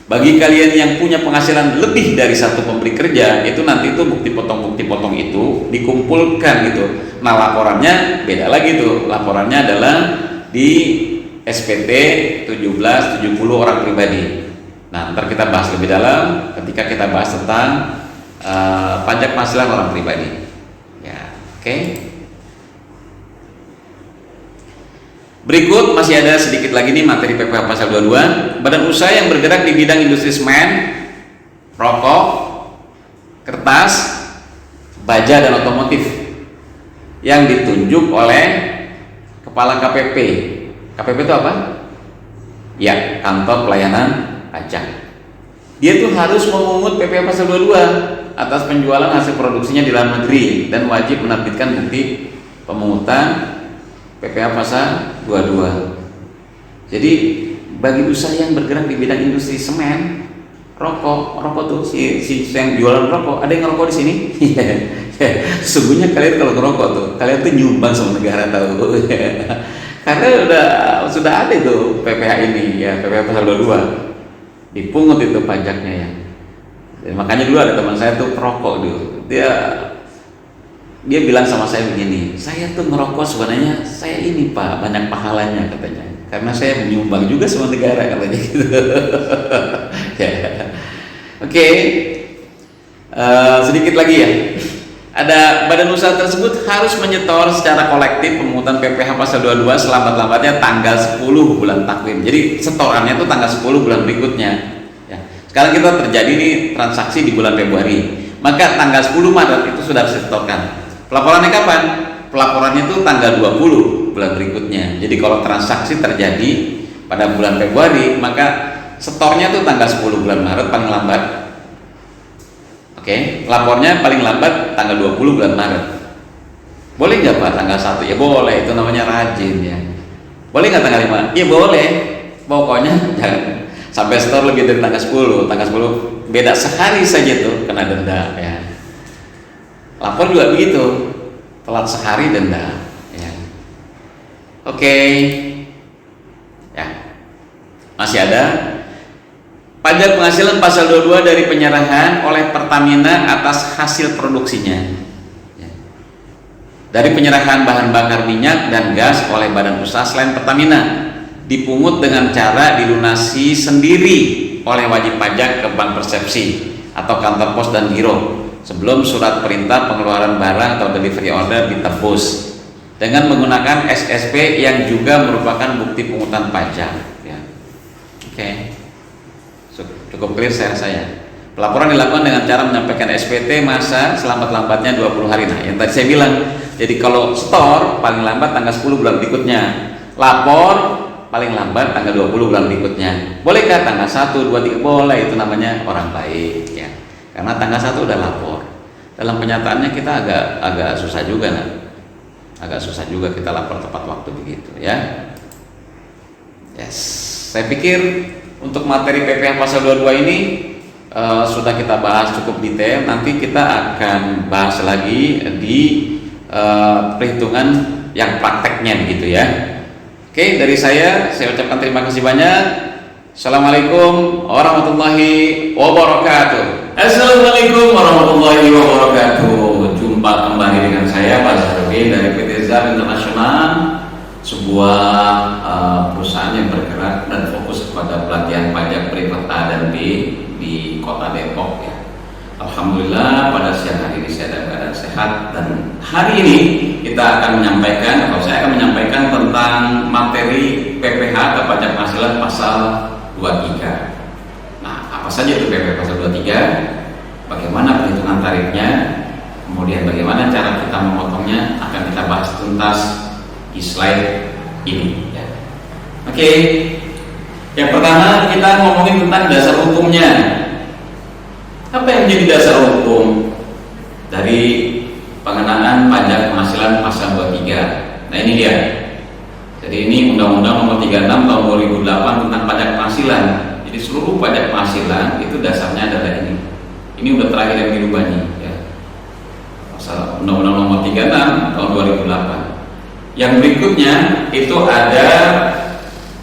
Bagi kalian yang punya penghasilan lebih dari satu pemberi kerja, itu nanti tuh bukti potong itu dikumpulkan gitu. Nah, laporannya beda lagi tuh. Laporannya adalah di SPT 1770 orang pribadi. Nah, ntar kita bahas lebih dalam ketika kita bahas tentang pajak penghasilan orang pribadi. Ya, oke. Berikut masih ada sedikit lagi nih materi PPh pasal 22. Badan usaha yang bergerak di bidang industri semen, rokok, kertas, baja dan otomotif yang ditunjuk oleh kepala KPP. KPP itu apa? Ya, kantor pelayanan pajak. Dia tuh harus memungut PPh pasal 22 atas penjualan hasil produksinya di dalam negeri dan wajib menerbitkan bukti pemungutan PPh pasal 22. Jadi bagi usaha yang bergerak di bidang industri semen, rokok tuh si yang jualan rokok, ada yang ngerokok di sini? Sesungguhnya kalian kalau ngerokok tuh, kalian tuh nyumbang sama negara tahu. Karena sudah ada itu PPh ini ya, PPh pasal 22. Dipungut itu pajaknya ya. Dan makanya dulu ada teman saya tuh perokok dulu. Dia bilang sama saya begini, saya tuh ngerokok sebenarnya saya ini Pak, banyak pahalanya katanya. karena saya menyumbang juga sama negara katanya gitu. Ya. Oke. Sedikit lagi ya. Ada badan usaha tersebut harus menyetor secara kolektif pemungutan PPh pasal 22 selambat-lambatnya tanggal 10 bulan takwim. Jadi setorannya itu tanggal 10 bulan berikutnya. Ya. Sekarang kita terjadi nih transaksi di bulan Februari, maka tanggal 10 Maret itu sudah harus disetorkan. Pelaporannya kapan? Pelaporannya itu tanggal 20 bulan berikutnya. Jadi kalau transaksi terjadi pada bulan Februari, maka setornya itu tanggal 10 bulan Maret paling lambat. Oke, lapornya paling lambat tanggal 20 bulan Maret. Boleh nggak Pak tanggal 1? Ya boleh, itu namanya rajin ya. Boleh nggak tanggal 5? Ya boleh. Pokoknya jangan sampai setor lebih dari tanggal 10. Tanggal 10 beda sehari saja tuh kena denda ya. Lapor juga begitu. Telat sehari denda ya. Oke. Ya. Masih ada pajak penghasilan pasal 22 dari penyerahan oleh Pertamina atas hasil produksinya. Ya. Dari penyerahan bahan bakar minyak dan gas oleh badan usaha selain Pertamina dipungut dengan cara dilunasi sendiri oleh wajib pajak ke bank persepsi atau kantor pos dan giro sebelum surat perintah pengeluaran barang atau delivery order ditebus dengan menggunakan SSP yang juga merupakan bukti pungutan pajak ya. Oke. Cukup clear saya. Pelaporan dilakukan dengan cara menyampaikan SPT masa selambat-lambatnya 20 hari. Nah, yang tadi saya bilang, jadi kalau store paling lambat tanggal 10 bulan berikutnya, lapor paling lambat tanggal 20 bulan berikutnya. Bolehkah tanggal 1, 2, 3? Boleh, itu namanya orang baik ya. Karena tanggal 1 udah lapor. Dalam kenyataannya kita agak susah juga nah. Agak susah juga kita lapor tepat waktu begitu ya. Yes, saya pikir untuk materi PPh pasal 22 ini sudah kita bahas cukup detail. Nanti kita akan bahas lagi di perhitungan yang prakteknya begitu ya. Oke, dari saya ucapkan terima kasih banyak. Assalamualaikum warahmatullahi wabarakatuh. Assalamualaikum warahmatullahi wabarakatuh. Jumpa kembali dengan saya Pak Zarudin dari PT ZAR International, sebuah perusahaan yang bergerak dan fokus kepada pelatihan pajak privat A dan B di Kota Depok ya. Alhamdulillah pada siang hari ini saya dalam keadaan sehat, dan hari ini kita akan menyampaikan atau saya akan menyampaikan tentang materi PPh atau pajak penghasilan pasal 23. Nah, apa saja itu PPh pasal 23? Bagaimana perhitungan tarifnya? Kemudian bagaimana cara kita memotongnya akan kita bahas tuntas di slide ini ya. Oke. Yang pertama kita ngomongin tentang dasar hukumnya. Apa yang menjadi dasar hukum dari pengenaan pajak penghasilan pasal 23? Nah, ini dia. Jadi ini Undang-Undang Nomor 36 Tahun 2008 tentang pajak penghasilan. Jadi seluruh pajak penghasilan itu dasarnya adalah ini. Ini udah terakhir yang dirubah nih ya. Pasal Undang-Undang Nomor 36 Tahun 2008. Yang berikutnya itu ada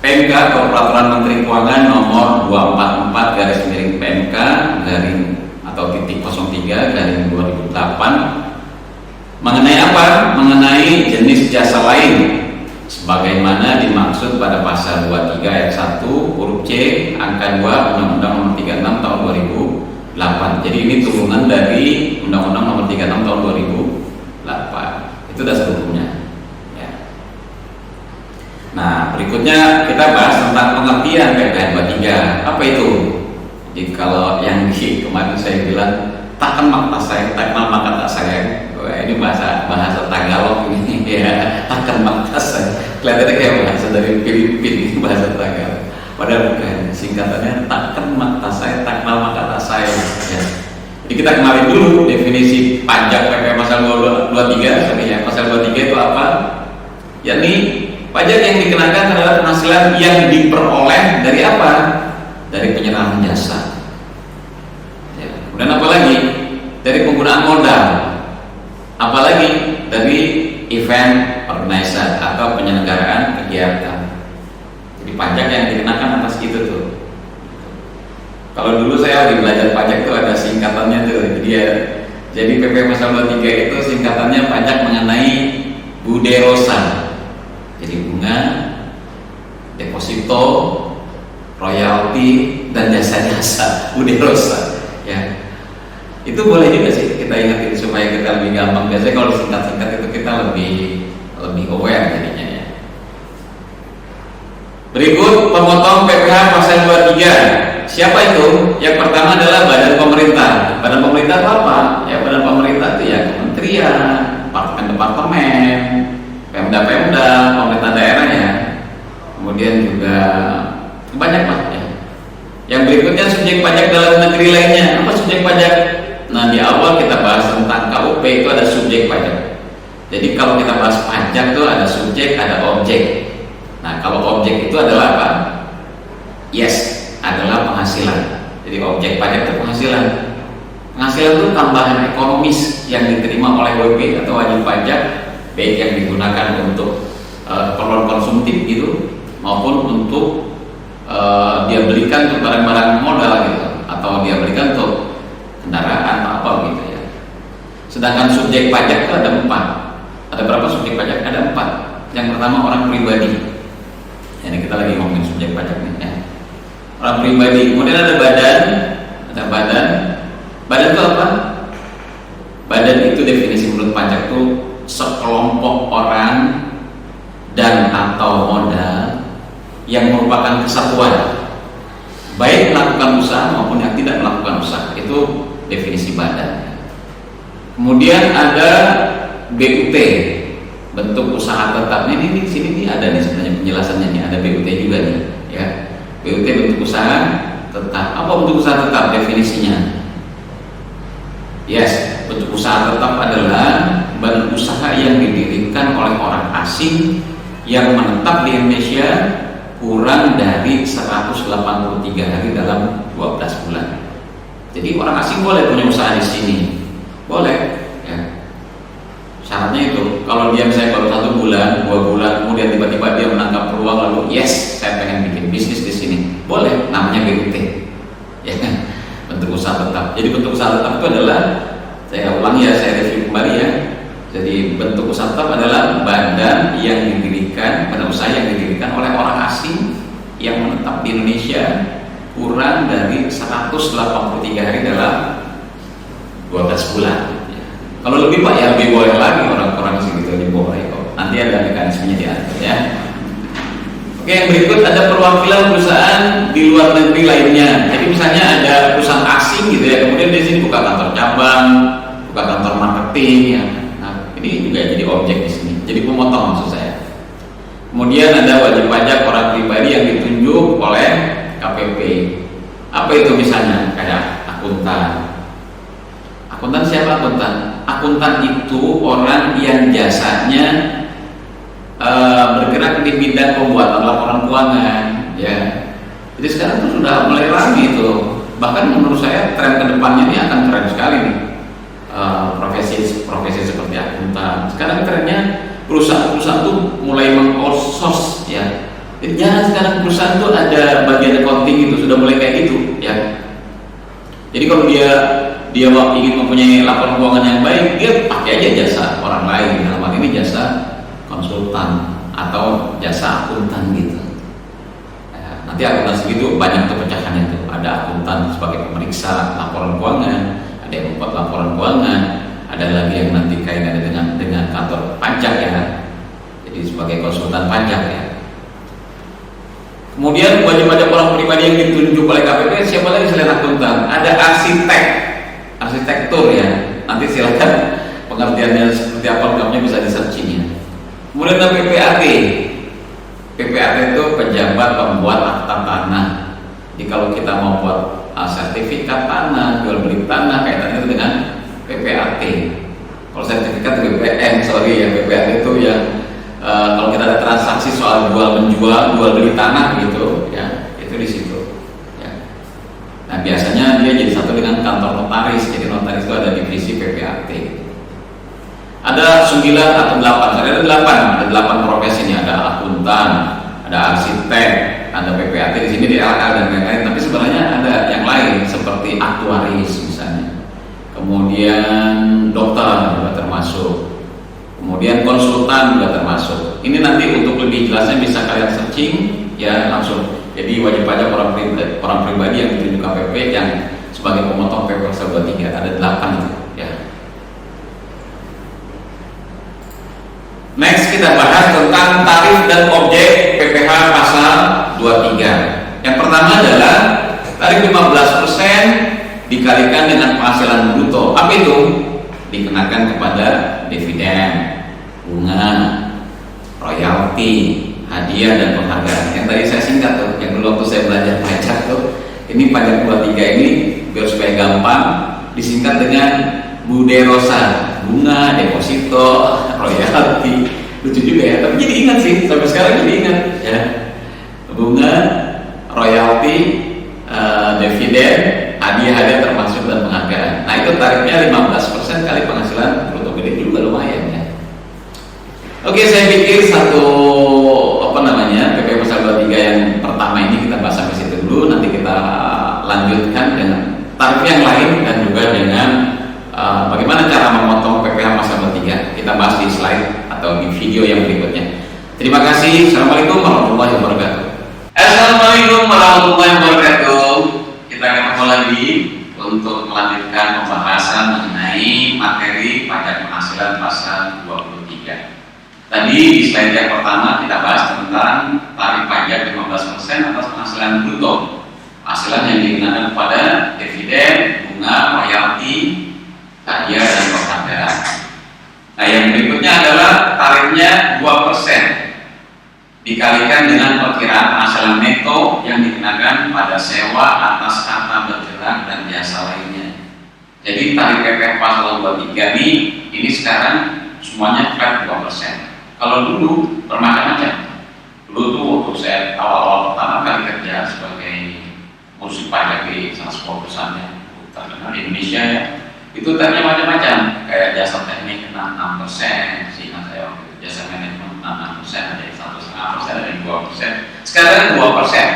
PMK atau Peraturan Menteri Keuangan Nomor 244 garis miring PMK garing atau titik 03 garing 2008 mengenai apa? Mengenai jenis jasa lain sebagaimana dimaksud pada pasal 23 ayat 1 huruf C angka 2 Undang-Undang Nomor 36 tahun 2008. Jadi ini turunan dari Undang-Undang Nomor 36 tahun 2008. Itu dasar hukumnya. Nah, berikutnya kita bahas tentang pengertian PPh 23. Apa itu? Jadi kalau yang di kemarin saya bilang takkan mak tak sayang, takkan maka tak sayang. Ini bahasa Tagalog ini ya. Takkan mak tak sayang. Kelihatannya kayak bahasa dari Filipina, bahasa Tagalog. Padahal bukan. Singkatannya takkan mak tak sayang, takkan maka tak sayang. Ya. Jadi kita kemarin dulu definisi pajak PPh pasal 23. Ya, pasal 23 itu apa? Yakni pajak yang dikenakan adalah penghasilan yang diperoleh dari apa? Dari penyerahan jasa. Ya. Kemudian apa lagi? Dari penggunaan modal. Apalagi dari event organizer atau penyelenggaraan kegiatan. Jadi pajak yang dikenakan atas itu tuh. Kalau dulu saya lagi belajar pajak tuh ada singkatannya tuh. Jadi PPh pasal 23 itu singkatannya pajak mengenai buderosa. Jadi bunga, deposito, royalti, dan jasa-jasa Budi Rosa. Ya, itu boleh juga sih kita ingatin supaya kita lebih gampang. Biasanya kalau singkat-singkat itu kita lebih aware jadinya ya. Berikut pemotong PPh pasal 23. Siapa itu? Yang pertama adalah badan pemerintah. Badan pemerintah itu apa? Ya, badan pemerintah itu ya kementerian, departemen, Pemda, pemerintah daerah ya. Kemudian juga banyak lah ya. Yang berikutnya subjek pajak dalam negeri lainnya. Apa subjek pajak? Nah, di awal kita bahas tentang KUP itu ada subjek pajak. Jadi kalau kita bahas pajak itu ada subjek, ada objek. Nah, kalau objek itu adalah apa? Yes, adalah penghasilan. Jadi objek pajak itu penghasilan. Penghasilan itu tambahan ekonomis yang diterima oleh WP atau wajib pajak, baik yang digunakan untuk keperluan konsumtif gitu, maupun untuk dia belikan untuk barang-barang modal gitu, atau dia belikan untuk kendaraan atau apa gitu ya. Sedangkan subjek pajak itu ada 4. Ada berapa subjek pajak? Ada 4. Yang pertama orang pribadi. Ini kita lagi ngomongin subjek pajak nih ya. Orang pribadi. Kemudian ada badan. Badan itu apa? Badan itu definisi menurut pajak itu sekelompok orang dan atau modal yang merupakan kesatuan, baik melakukan usaha maupun yang tidak melakukan usaha. Itu definisi badan. Kemudian ada BUT, bentuk usaha tetap. Ini di sini nih ada nih sebenarnya penjelasannya nih, ada BUT juga nih ya. BUT bentuk usaha tetap. Apa bentuk usaha tetap definisinya? Yes, bentuk usaha tetap adalah badan usaha yang didirikan oleh orang asing yang menetap di Indonesia kurang dari 183 hari dalam 12 bulan. Jadi orang asing boleh punya usaha di sini, boleh. Ya. Syaratnya itu, kalau dia misalnya baru 1 bulan, 2 bulan, kemudian tiba-tiba dia menangkap peluang lalu, yes, saya pengen bikin bisnis di sini, boleh. Namanya BUT, ya kan? Bentuk usaha tetap. Jadi bentuk usaha tetap itu adalah, saya ulangi ya, saya review kembali ya. Jadi bentuk usaha tetap adalah badan yang didirikan, badan usaha yang didirikan oleh orang asing yang menetap di Indonesia kurang dari 183 hari dalam 12 bulan. Ya. Kalau lebih Pak ya lebih boleh lagi, orang-orang segitu aja boleh kok. Nanti ada mekanismenya diatur ya. Oke, yang berikut ada perwakilan perusahaan di luar negeri lainnya. Jadi misalnya ada perusahaan asing gitu ya, kemudian di sini buka kantor cabang, buka kantor marketing ya. Nah, ini juga jadi objek di sini. Jadi pemotong maksud saya. Kemudian ada wajib pajak orang pribadi yang ditunjuk oleh KPP. Apa itu misalnya? Kayak akuntan. Akuntan siapa akuntan? Akuntan itu orang yang jasanya bergerak di bidang pembuatan laporan keuangan, ya. Jadi sekarang itu sudah mulai ramai itu. Bahkan menurut saya tren kedepannya ini akan keren sekali nih. Profesi seperti akuntan. Sekarang trennya perusahaan-perusahaan tuh mulai meng-outsource ya. Jadi jangan sekarang perusahaan tuh ada bagian accounting itu sudah mulai kayak gitu ya. Jadi kalau dia ingin mempunyai laporan keuangan yang baik, dia pakai aja jasa orang lain. Dalam hal ini jasa konsultan atau jasa akuntan gitu. Ya, nanti akuntan segitu banyak tuh pecahannya tuh. Ada akuntan sebagai pemeriksa laporan keuangan, ada yang membuat laporan keuangan, ada lagi yang nanti kaitannya dengan kantor pajak ya. Jadi sebagai konsultan pajak ya. Kemudian wajib pajak orang pribadi yang ditunjuk oleh KPP siapa lagi selain akuntan? Ada arsitektur ya. Nanti silakan pengertiannya seperti apa lengkapnya bisa di-searching ya. Kemudian ada PPAT. PPAT itu pejabat pembuat akta tanah. Jadi kalau kita mau buat sertifikat tanah, jual beli tanah kaitannya itu dengan PPAT. Kalau sertifikat BPN, sorry ya, PPAT itu yang kalau kita ada transaksi soal jual beli tanah gitu ya, itu di situ ya. Nah biasanya dia jadi satu dengan kantor notaris. Jadi notaris itu ada divisi PPAT. Ada 9 atau 8, ada 8 profesi ini. Ada akuntan, ada arsitek, ada PPAT di sini di LL dan lain-lain. Tapi sebenarnya ada yang lain seperti aktuaris misalnya. Kemudian dokter juga termasuk. Kemudian konsultan juga termasuk. Ini nanti untuk lebih jelasnya bisa kalian searching dia langsung jadi wajib pajak orang pribadi yang ditunjuk KPP yang sebagai pemotong PP pasal 23 ada 8 itu ya. Next kita bahas tentang tarif dan objek PPh pasal 23. Yang pertama adalah tarif 15% dikalikan dengan penghasilan bruto. Apa itu? Dikenakan kepada dividen, bunga, royalti, hadiah dan penghargaan. Yang tadi saya singkat tuh, yang dulu waktu saya belajar pajak tuh, ini pajak 23 ini biar supaya gampang disingkat dengan Buderosa, bunga, deposito, royalti. Lucu juga ya, tapi jadi ingat sih, sampai sekarang jadi ingat ya. Bunga, royalti, dividen, hadiah termasuk dan penghargaan. Nah itu tarifnya 15% kali penghasilan bruto, gede juga lumayan ya. Oke, saya pikir PP pasal 23 yang pertama ini kita bahas sampai situ dulu. Nanti kita lanjutkan dengan tarif yang lain dan juga dengan bagaimana cara memotong PPh pasal 23. Kita bahas di slide atau di video yang berikutnya. Terima kasih. Assalamualaikum warahmatullahi wabarakatuh. Assalamualaikum warahmatullahi wabarakatuh. Kita ketemu lagi untuk melanjutkan pembahasan mengenai materi pajak penghasilan pasal 23. Tadi di slide yang pertama kita bahas tentang tarif pajak 15% atas penghasilan bruto, penghasilan yang dikenakan kepada dividen, bunga, royalti, hadiah dan penghargaan. Nah yang berikutnya adalah tarifnya 2% dikalikan dengan perkiraan penghasilan neto yang dikenakan pada sewa atas harta bergerak dan jasa lainnya. Jadi tarif PPh pasal 23 ini sekarang semuanya flat 2%. Kalau dulu bermacam-macam. Dulu tuh waktu saya awal-awal pertama kali kerja sebagai ngurus pajak di salah sebuah perusahaan yang terkenal di Indonesia ya, itu tarifnya macam-macam. Kayak jasa teknik kena 6%, seingat saya waktu itu jasa manajemen kena 6%, ada yang 1,5%, ada yang 2%. Sekarang 2%,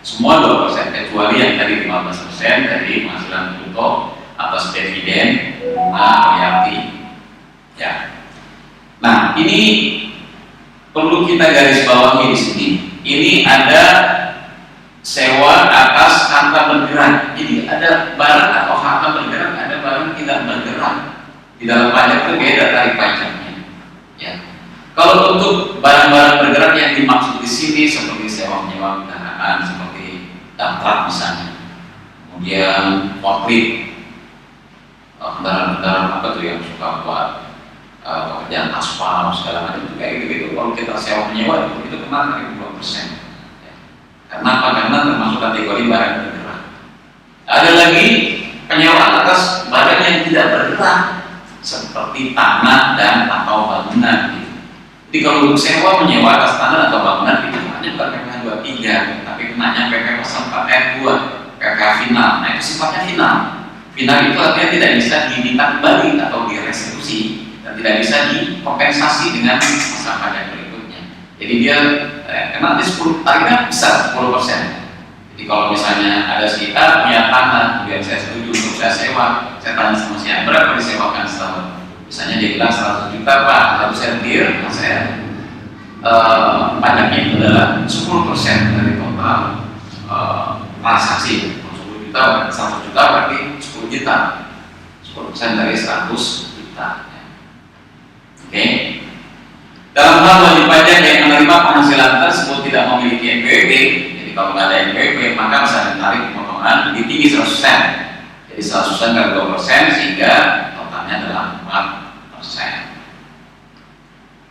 semua 2%, kecuali yang tadi 15% dari penghasilan bruto atas dividen, bunga, royalti. Ya. Nah, ini perlu kita garis bawahi di sini. Ini ada sewa atas harta bergerak. Jadi ada barang atau harta bergerak, ada barang tidak bergerak. Di dalam pajak itu beda tarif pajaknya. Ya. Kalau untuk barang-barang bergerak yang dimaksud di sini seperti sewa menyewa kendaraan, seperti dump truck misalnya, kemudian forklift, kendaraan-kendaraan apa tuh yang suka buat pekerjaan aspal segala macam kayak gitu. Kalau kita sewa menyewa itu kena tarif 2%. Ya. Karena apa? Karena termasuk kategori barang bergerak. Ada lagi penyewaan atas barang yang tidak bergerak seperti tanah dan atau bangunan. Gitu. Jadi kalau untuk sewa menyewa atas tanah atau bangunan itu kenanya bukan PPh 23, tapi kenanya PPh pasal 4 ayat 2 PPh final. Nah itu sifatnya final. Final itu artinya tidak bisa diminta kembali atau direstitusi dan tidak bisa dikompensasi dengan masa pajak berikutnya. Jadi dia kena di 10, tarifnya besar 10%. Jadi kalau misalnya ada si A punya tanah, kemudian saya setuju untuk saya sewa, saya tanya sama si A berapa disewakan setahun. Misalnya dia bilang 100 juta Pak, lalu saya clear, saya pajaknya itu adalah 10% dari total transaksi. 10 juta, 100 juta berarti 10 juta, 10% dari 100 juta. Oke. Dalam hal wajib pajak yang menerima penghasilan tersebut tidak memiliki NPWP, jadi kalau nggak ada NPWP maka bisa ditarik potongan lebih tinggi 100%. Jadi 100% kali 2% sehingga totalnya adalah 4%.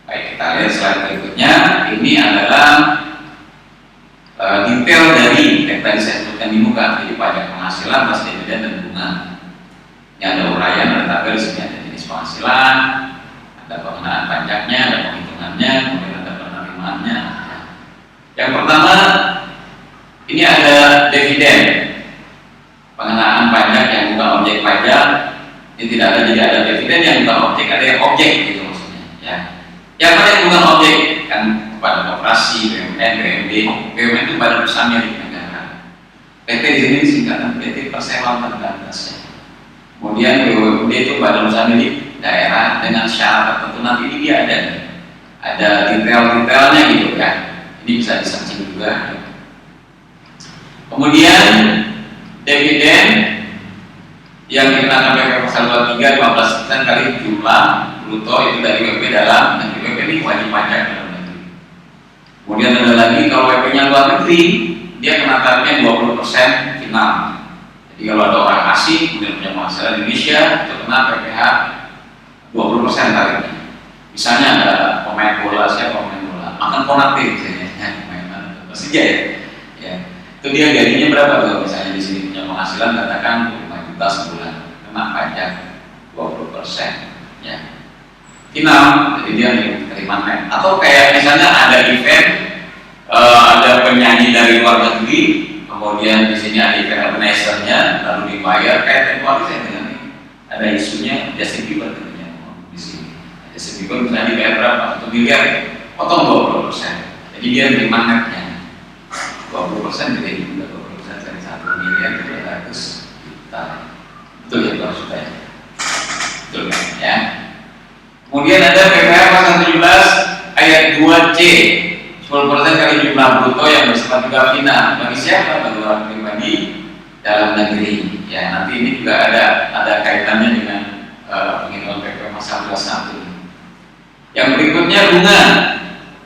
Baik, kita lihat slide berikutnya. Ini adalah detail dari yang tadi saya sebutkan di muka, jadi pajak penghasilan, atas dividen dan bunga. Ini ada uraian, ada tabel, di sini ada jenis penghasilan, ada pengenaan pajaknya, ada penghitungannya, kemudian ada penerimaannya. Yang pertama, ini ada dividen, pengenaan pajak yang bukan objek pajak. Ini tidak ada, jadi ada dividen yang bukan objek, ada yang objek gitu maksudnya. Ya. Yang mana yang bukan objek kan kepada koperasi, BUMN, BUMD. BUMN itu badan usaha milik negara. PT di sini singkatan PT Persewaan Terbatas. Ya. Kemudian BUMD itu badan usaha milik daerah dengan syarat tertentu, nanti ini dia ada detail-detailnya gitu ya. Ini bisa disearching juga. Kemudian dividen yang dikenakan PPh pasal 23 15% kali jumlah bruto itu dari WP dalam negeri. WP ini wajib pajak dalam negeri. Kemudian ada lagi kalau WP-nya luar negeri, dia kenakannya 20% final. Jadi kalau ada orang asing kemudian punya penghasilan Indonesia, itu kena PPh 20% tarifnya. Misalnya ada pemain bola, siapa pemain bola? Makan Konate misalnya, pemain Persija ya. Itu dia gajinya berapa kalau misalnya di sini punya penghasilan katakan 5 juta sebulan, kena pajak 20% ya. Final, jadi dia terima net. Atau kayak misalnya ada event, ada penyanyi dari luar negeri, kemudian di sini ada event organizer-nya, lalu dibayar kayak tempoh saya dengan ini. Ada isunya Justin Bieber tentunya di sini. Justin Bieber misalnya dibayar berapa? 1 miliar, potong 20%. Jadi dia terima netnya 20% gede juga, 20% dari 1 miliar 200 juta. Betul ya 200 juta ya? Betul kan ya? Kemudian ada PPh pasal 17 ayat 2C, 10% kali jumlah bruto yang bersifat juga final. Bagi siapa? Bagi orang pribadi dalam negeri. Ya, nanti ini juga ada kaitannya dengan penghitungan PPh pasal 21. Yang berikutnya bunga.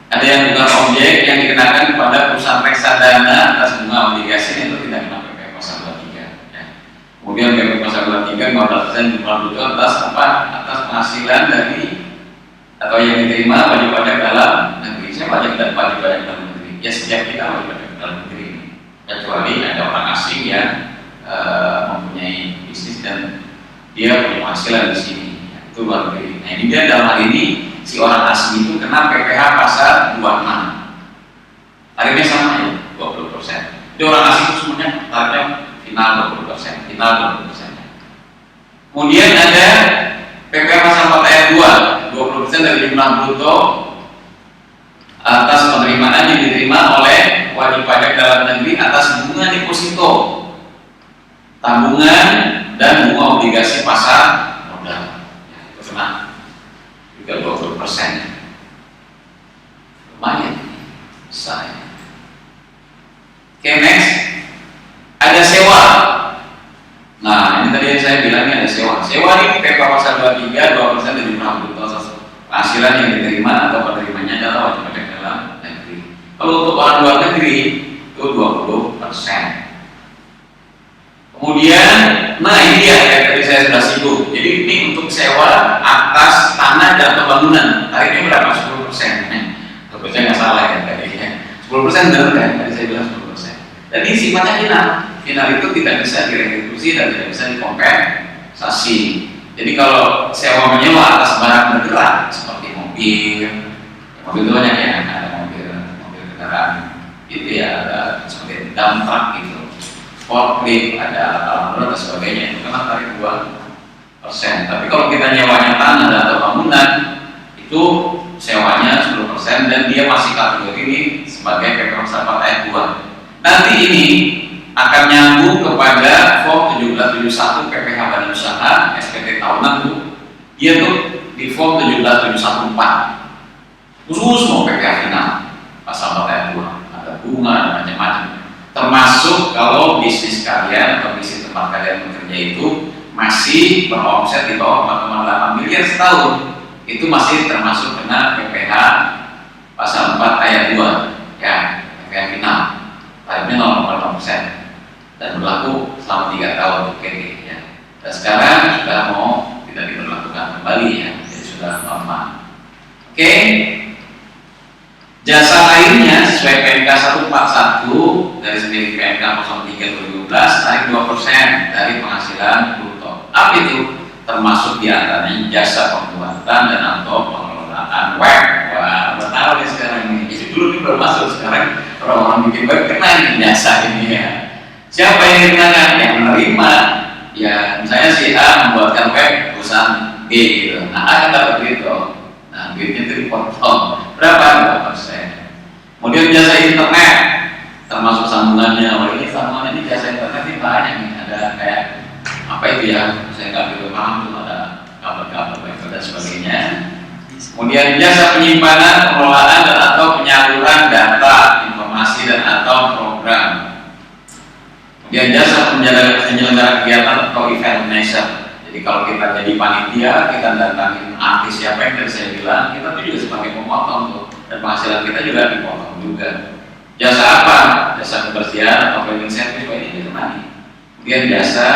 Ada yang bunga objek yang dikenakan kepada perusahaan reksadana atas bunga obligasi itu tidak kena PPh pasal 23. Ya. Kemudian PPh pasal 23 15% jumlah bruto atas apa? Atas penghasilan dari atau yang diterima wajib pajak dalam negeri. Saya wajib pajak dalam negeri. Ya setiap kita wajib pajak dalam negeri. Kecuali ada orang asing yang mempunyai bisnis dan dia punya penghasilan di sini. Ya, itu luar negeri. Nah ini dia dalam hal ini si orang asing itu kena PPh pasal 26. Tarifnya sama ya 20%. Jadi orang asing itu semuanya tarifnya final 20%, final 20%. Kemudian ada PPh pasal 4 ayat 2, 20% dari jumlah bruto atas penerimaan yang diterima oleh wajib pajak dalam negeri atas bunga deposito, tabungan dan bunga obligasi pasar modal. Ya, itu kena juga 20%. Lumayan besar. Oke, next ada sewa. Nah, ini tadi yang saya bilang ada sewa. Sewa ini PPh pasal 23 2% dari jumlah bruto penghasilan yang diterima atau penerimanya adalah wajib pajak dalam negeri. Kalau untuk orang luar negeri itu 20%. Kemudian, nah ini dia kayak tadi saya sudah singgung. Jadi ini untuk sewa atas tanah dan pembangunan. Tarifnya berapa? 10%. Tentunya nggak salah ya tadi ya. 10% benar kan? Tadi saya bilang 10%. Dan ini sifatnya final. Final itu tidak bisa direstitusi dan tidak bisa dikompensasi. Jadi kalau sewa menyewa atas barang bergerak seperti mobil itu banyak ya, ada mobil kendaraan itu ya, ada seperti dump truck gitu, forklift, ada alat berat dan sebagainya, itu kan tarif 2%. Tapi kalau kita nyewanya tanah atau bangunan itu sewanya 10% dan dia masih kategori ini sebagai PPh pasal 4 ayat 2. Nanti ini akan nyambung kepada form 1771 PPh Badan Usaha SPT tahunan tuh. Dia tuh di form 17714 khusus mau PPh final pasal 4 ayat 2. Ada bunga, ada macam-macam. Termasuk kalau bisnis kalian atau bisnis tempat kalian bekerja itu masih beromset di bawah 4,8 miliar setahun, itu masih termasuk kena PPh pasal 4 ayat 2 ya, PPh final. Tarifnya 0,0% dan berlaku selama 3 tahun untuk KD ya. Dan sekarang sudah mau tidak diberlakukan kembali ya, jadi sudah normal. Oke. Jasa lainnya sesuai PMK 141 dari sendiri PMK 03/2012 tarik 2% dari penghasilan bruto. Apa itu? Termasuk diantaranya jasa pembuatan dan atau pengelolaan web. Wah, udah tahu nih sekarang ini. Jadi dulu ini baru masuk, sekarang orang-orang bikin web kena ini jasa ini ya. Siapa yang dikenakan? Yang menerima. Ya, misalnya si A membuatkan web perusahaan B gitu. Nah, A kan dapat duit dong. Nah, duitnya itu dipotong. Berapa? 2%. Kemudian jasa internet termasuk sambungannya. Wah, ini sambungan ini jasa internet ini banyak nih. Ada kayak apa itu ya? Saya nggak begitu paham tuh, ada kabel-kabel dan sebagainya. Kemudian jasa penyimpanan, pengelolaan dan atau penyaluran data, informasi dan acara kegiatan atau event organizer. Jadi kalau kita jadi panitia, kita datangin artis siapa yang tadi saya bilang, kita tuh juga sebagai pemotong tuh, dan penghasilan kita juga dipotong juga. Jasa apa? Jasa kebersihan atau cleaning service, ini dikenai. Kemudian jasa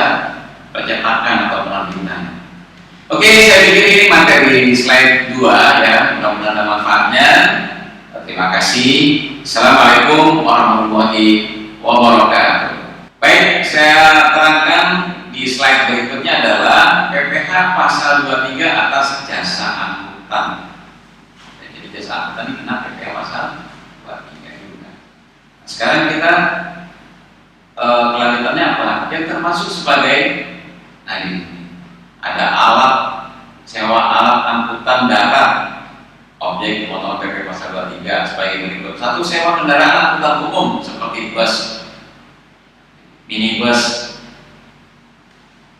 percetakan atau penerbitan. Oke, saya pikir ini materi slide 2 ya, mudah-mudahan ada manfaatnya. Terima kasih. Assalamualaikum warahmatullahi wabarakatuh. Baik, saya terangkan di slide berikutnya adalah PPh pasal 23 atas jasa angkutan. Jadi jasa angkutan ini kena PPh pasal 23 juga. Sekarang kita kelanjutannya apa? Yang termasuk sebagai ini ada alat sewa alat angkutan darat objek pemotongan PP pasal 23 sebagai berikut. 1. Sewa kendaraan angkutan umum seperti bus, minibus,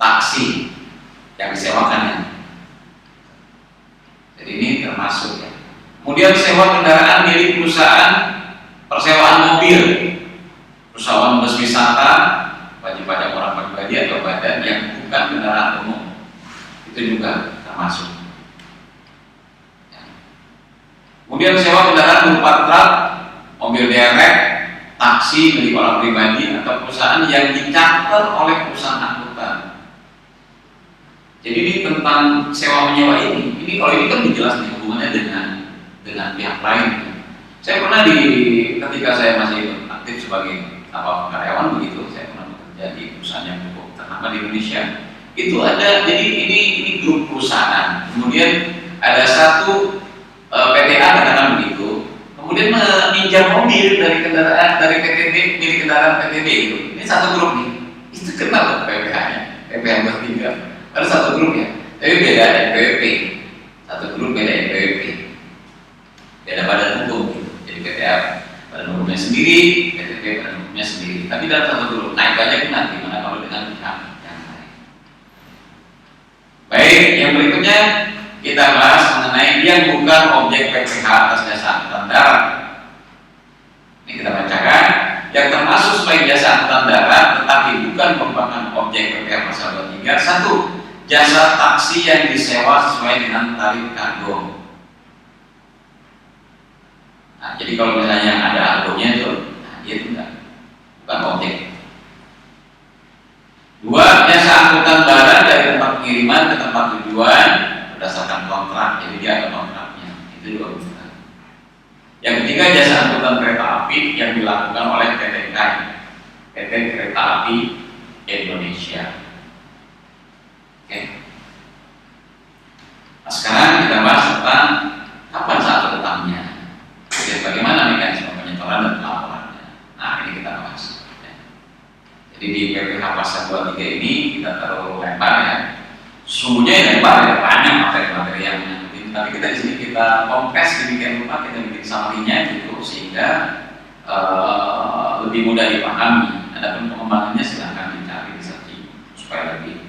taksi yang disewakan ya. Jadi ini termasuk ya. Kemudian sewa kendaraan milik perusahaan persewaan mobil, perusahaan bus wisata, wajib pajak orang pribadi atau badan yang bukan kendaraan umum, itu juga termasuk. Kemudian sewa kendaraan berupa truk, mobil derek, taksi milik orang pribadi atau perusahaan yang dicharter oleh perusahaan angkutan. Jadi ini tentang sewa menyewa ini kalau ini kan jelas nih hubungannya dengan pihak lain. Saya pernah ketika saya masih aktif sebagai karyawan begitu, saya pernah bekerja di perusahaan yang cukup ternama di Indonesia. Itu ada, jadi ini grup perusahaan. Kemudian ada satu PTA katakan begitu, kemudian meminjam mobil dari PTB milik kendaraan PTB itu. Ini satu grup nih, itu kenal PPh-nya, PPh bertiga. Ada satu grup ya, tapi beda NPWP. Satu grup beda NPWP, beda badan hukum. Jadi PTA badan hukumnya sendiri, PTB badan hukumnya sendiri. Tapi dalam satu grup, nah itu aja kenal gimana kalau dengan pihak yang lain. Baik, yang berikutnya kita bahas mengenai yang bukan objek PPh atas jasa angkutan darat. Ini kita bacakan, yang termasuk sebagai jasa angkutan darat tetapi bukan merupakan objek PPh pasal 23. 1. Jasa taksi yang disewa sesuai dengan tarif kargo. Nah, jadi kalau misalnya ada argonya itu, dia itu bukan objek. 2. Jasa angkutan barang dari tempat pengiriman ke tempat tujuan berdasarkan kontrak, jadi dia ada kontraknya, itu juga bukan. Yang ketiga, jasa angkutan kereta api yang dilakukan oleh PT KAI, PT Kereta Api Indonesia. Oke. Nah, sekarang kita bahas tentang kapan saat letaknya, dan bagaimana mekanisme penyetoran dan pelaporannya. Nah, ini kita bahas. Jadi di PPh pasal 23 ini kita terlalu lebar ya. Sungguhnya yang lebar ya, banyak materi-materi yang menyentuh. Tapi kita di sini kita kompres demikian rupa, kita bikin summary-nya gitu sehingga lebih mudah dipahami. Adapun pengembangannya silahkan dicari di searching supaya lebih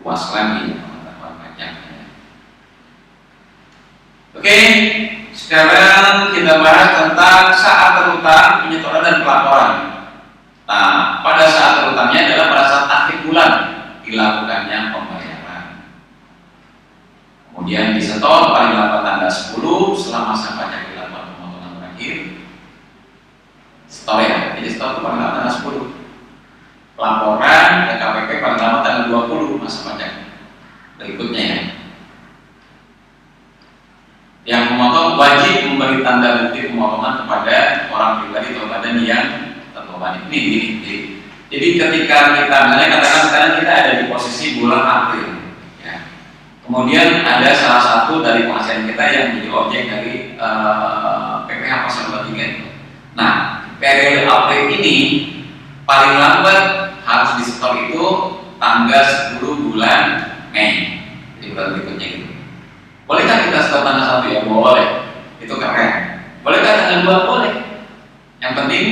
luas lagi pengetahuan pajaknya. Oke, sekarang kita bahas tentang saat terutang penyetoran dan pelaporan. Nah, pada saat terutangnya adalah pada saat akhir bulan dilakukannya pembayaran. Kemudian disetor paling lambat tanggal 10 setelah masa pajak dilakukan pemotongan terakhir. Setor ya, jadi setor itu paling lambat tanggal 10. Laporan ke KPP paling lambat tanggal 20 masa pajak berikutnya ya. Yang memotong wajib memberi tanda bukti pemotongan kepada orang pribadi atau badan yang terterbitkan. Ini. Jadi ketika kita misalnya katakan sekarang kita ada di posisi bulan April, ya. Kemudian ada salah satu dari penghasilan kita yang menjadi objek dari PPh pasal 23. Nah, periode April ini paling lambat harus disetor itu tanggal 10 bulan Mei. Jadi bulan berikutnya gitu. Bolehkah kita setor tanggal 1 ya? Boleh. Itu keren. Bolehkah tanggal 2? Boleh. Yang penting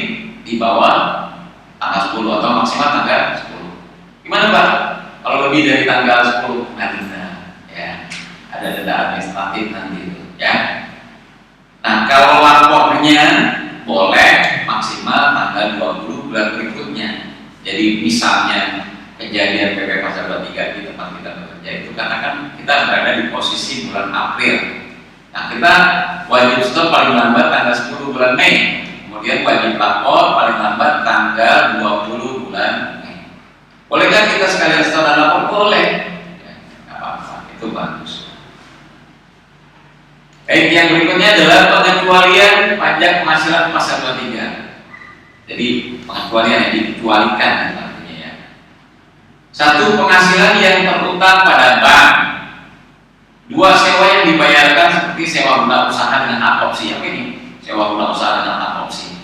di bawah tanggal 10 atau maksimal tanggal 10. Gimana Pak? Kalau lebih dari tanggal 10 denda, ya. Ada denda administratif nanti itu, ya. Nah, kalau lapornya boleh maksimal tanggal 20 bulan berikutnya. Jadi misalnya kejadian PP Pasar 23 di tempat kita bekerja itu karena kan kita berada di posisi bulan April. Nah, kita wajib store paling lambat tanggal 10 bulan Mei, kemudian wajib lapor paling lambat tanggal 20 bulan Mei. Bolehkah kita sekalian store dan lapor? Boleh. Ya, nggak apa-apa, itu bagus. Baik, yang berikutnya adalah pengecualian pajak penghasilan pasar 23. Jadi pengecualian yang dikecualikan artinya ya. Satu, penghasilan yang terutang pada bank. Dua, sewa yang dibayarkan seperti sewa guna usaha dengan hak opsi. Apa ini? Sewa guna usaha dengan hak opsi.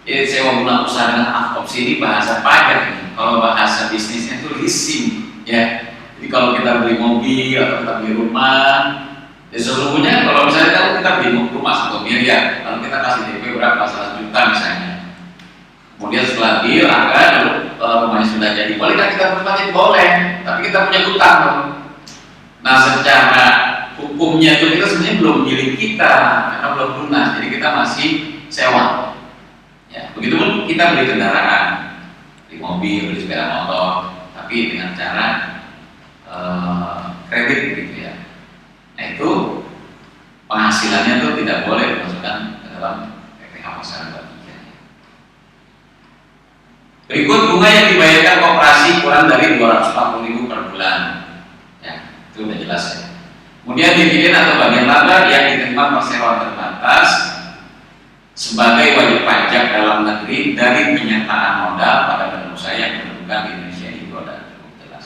Jadi sewa guna usaha dengan hak opsi ini bahasa pajak nih. Kalau bahasa bisnisnya itu leasing ya. Jadi kalau kita beli mobil atau kita beli rumah, ya sesungguhnya kalau misalnya kalau kita beli rumah 1 miliar, lalu kita kasih DP berapa? 100 juta misalnya. Kemudian setelah deal akan rumahnya sudah jadi, bolehkah kita berpanen? Boleh, tapi kita punya utang dong. Nah, secara hukumnya itu kita sebenarnya belum milik kita karena belum lunas, jadi kita masih sewa. Ya, begitupun kita beli kendaraan, beli mobil, beli sepeda motor, tapi dengan cara kredit gitu ya. Nah, itu penghasilannya itu tidak boleh dimasukkan ke dalam PPh Pasar 23. Berikut bunga yang dibayarkan koperasi kurang dari 240.000 per bulan. Ya, itu sudah jelas ya. Kemudian dividen atau bagian laba yang diterima perseroan terbatas sebagai wajib pajak dalam negeri dari penyertaan modal pada badan usaha yang berkedudukan di Indonesia ini sudah cukup jelas.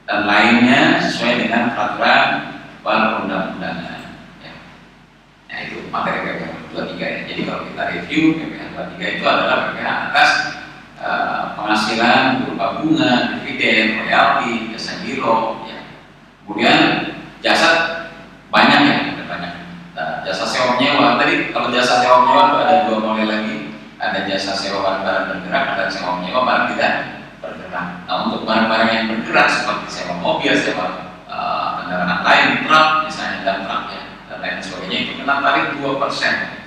Dan lainnya sesuai dengan peraturan perundang-undangan. Ya. Nah, itu materi PPh 23 ya. Jadi kalau kita review PPh 23 itu adalah PPh atas penghasilan berupa bunga, dividen, royalti, jasa giro, ya. Kemudian jasa banyak ya, ada banyak. Nah, jasa sewa menyewa tadi, kalau jasa sewa menyewa itu ada 2 model lagi, ada jasa sewa barang bergerak, ada sewa menyewa barang tidak bergerak. Nah, untuk barang-barang yang bergerak seperti sewa mobil, sewa kendaraan lain, truk misalnya, dan truk ya, dan lain sebagainya, itu kena tarif 2%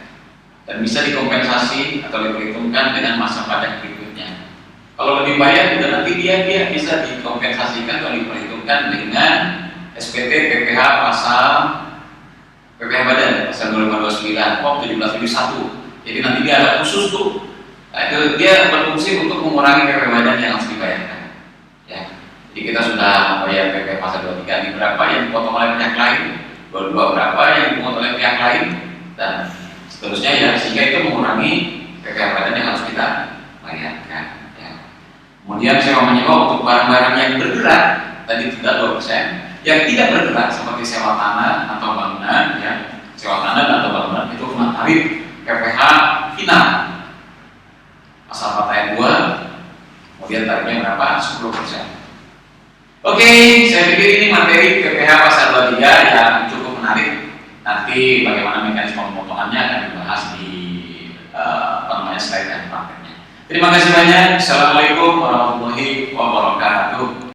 dan bisa dikompensasi atau diperhitungkan dengan masa pajak berikutnya. Kalau lebih banyak juga nanti dia bisa dikompensasikan atau diperhitungkan dengan SPT PPh pasal PPh badan pasal 2529 POP 1771. Jadi nanti dia ada khusus tuh. Nah, itu dia berfungsi untuk mengurangi PPh badan yang harus dibayarkan. Ya. Jadi kita sudah membayar PPh pasal 23 ini berapa yang dipotong oleh pihak lain, 22 berapa yang dipungut oleh pihak lain, dan seterusnya ya, sehingga itu mengurangi PPh badan yang harus kita bayarkan. Kemudian sewa menyewa untuk barang-barang yang bergerak tadi tidak 2%, yang tidak bergerak seperti sewa tanah atau bangunan, ya, sewa tanah atau bangunan itu kena tarif PPh final pasal 4 ayat 2, kemudian tarifnya berapa? 10%. Oke, saya pikir ini materi PPh pasal 23 yang cukup menarik. Nanti bagaimana mekanisme pemotongannya akan dibahas di slide dan prakteknya. Terima kasih banyak. Assalamualaikum warahmatullahi wabarakatuh.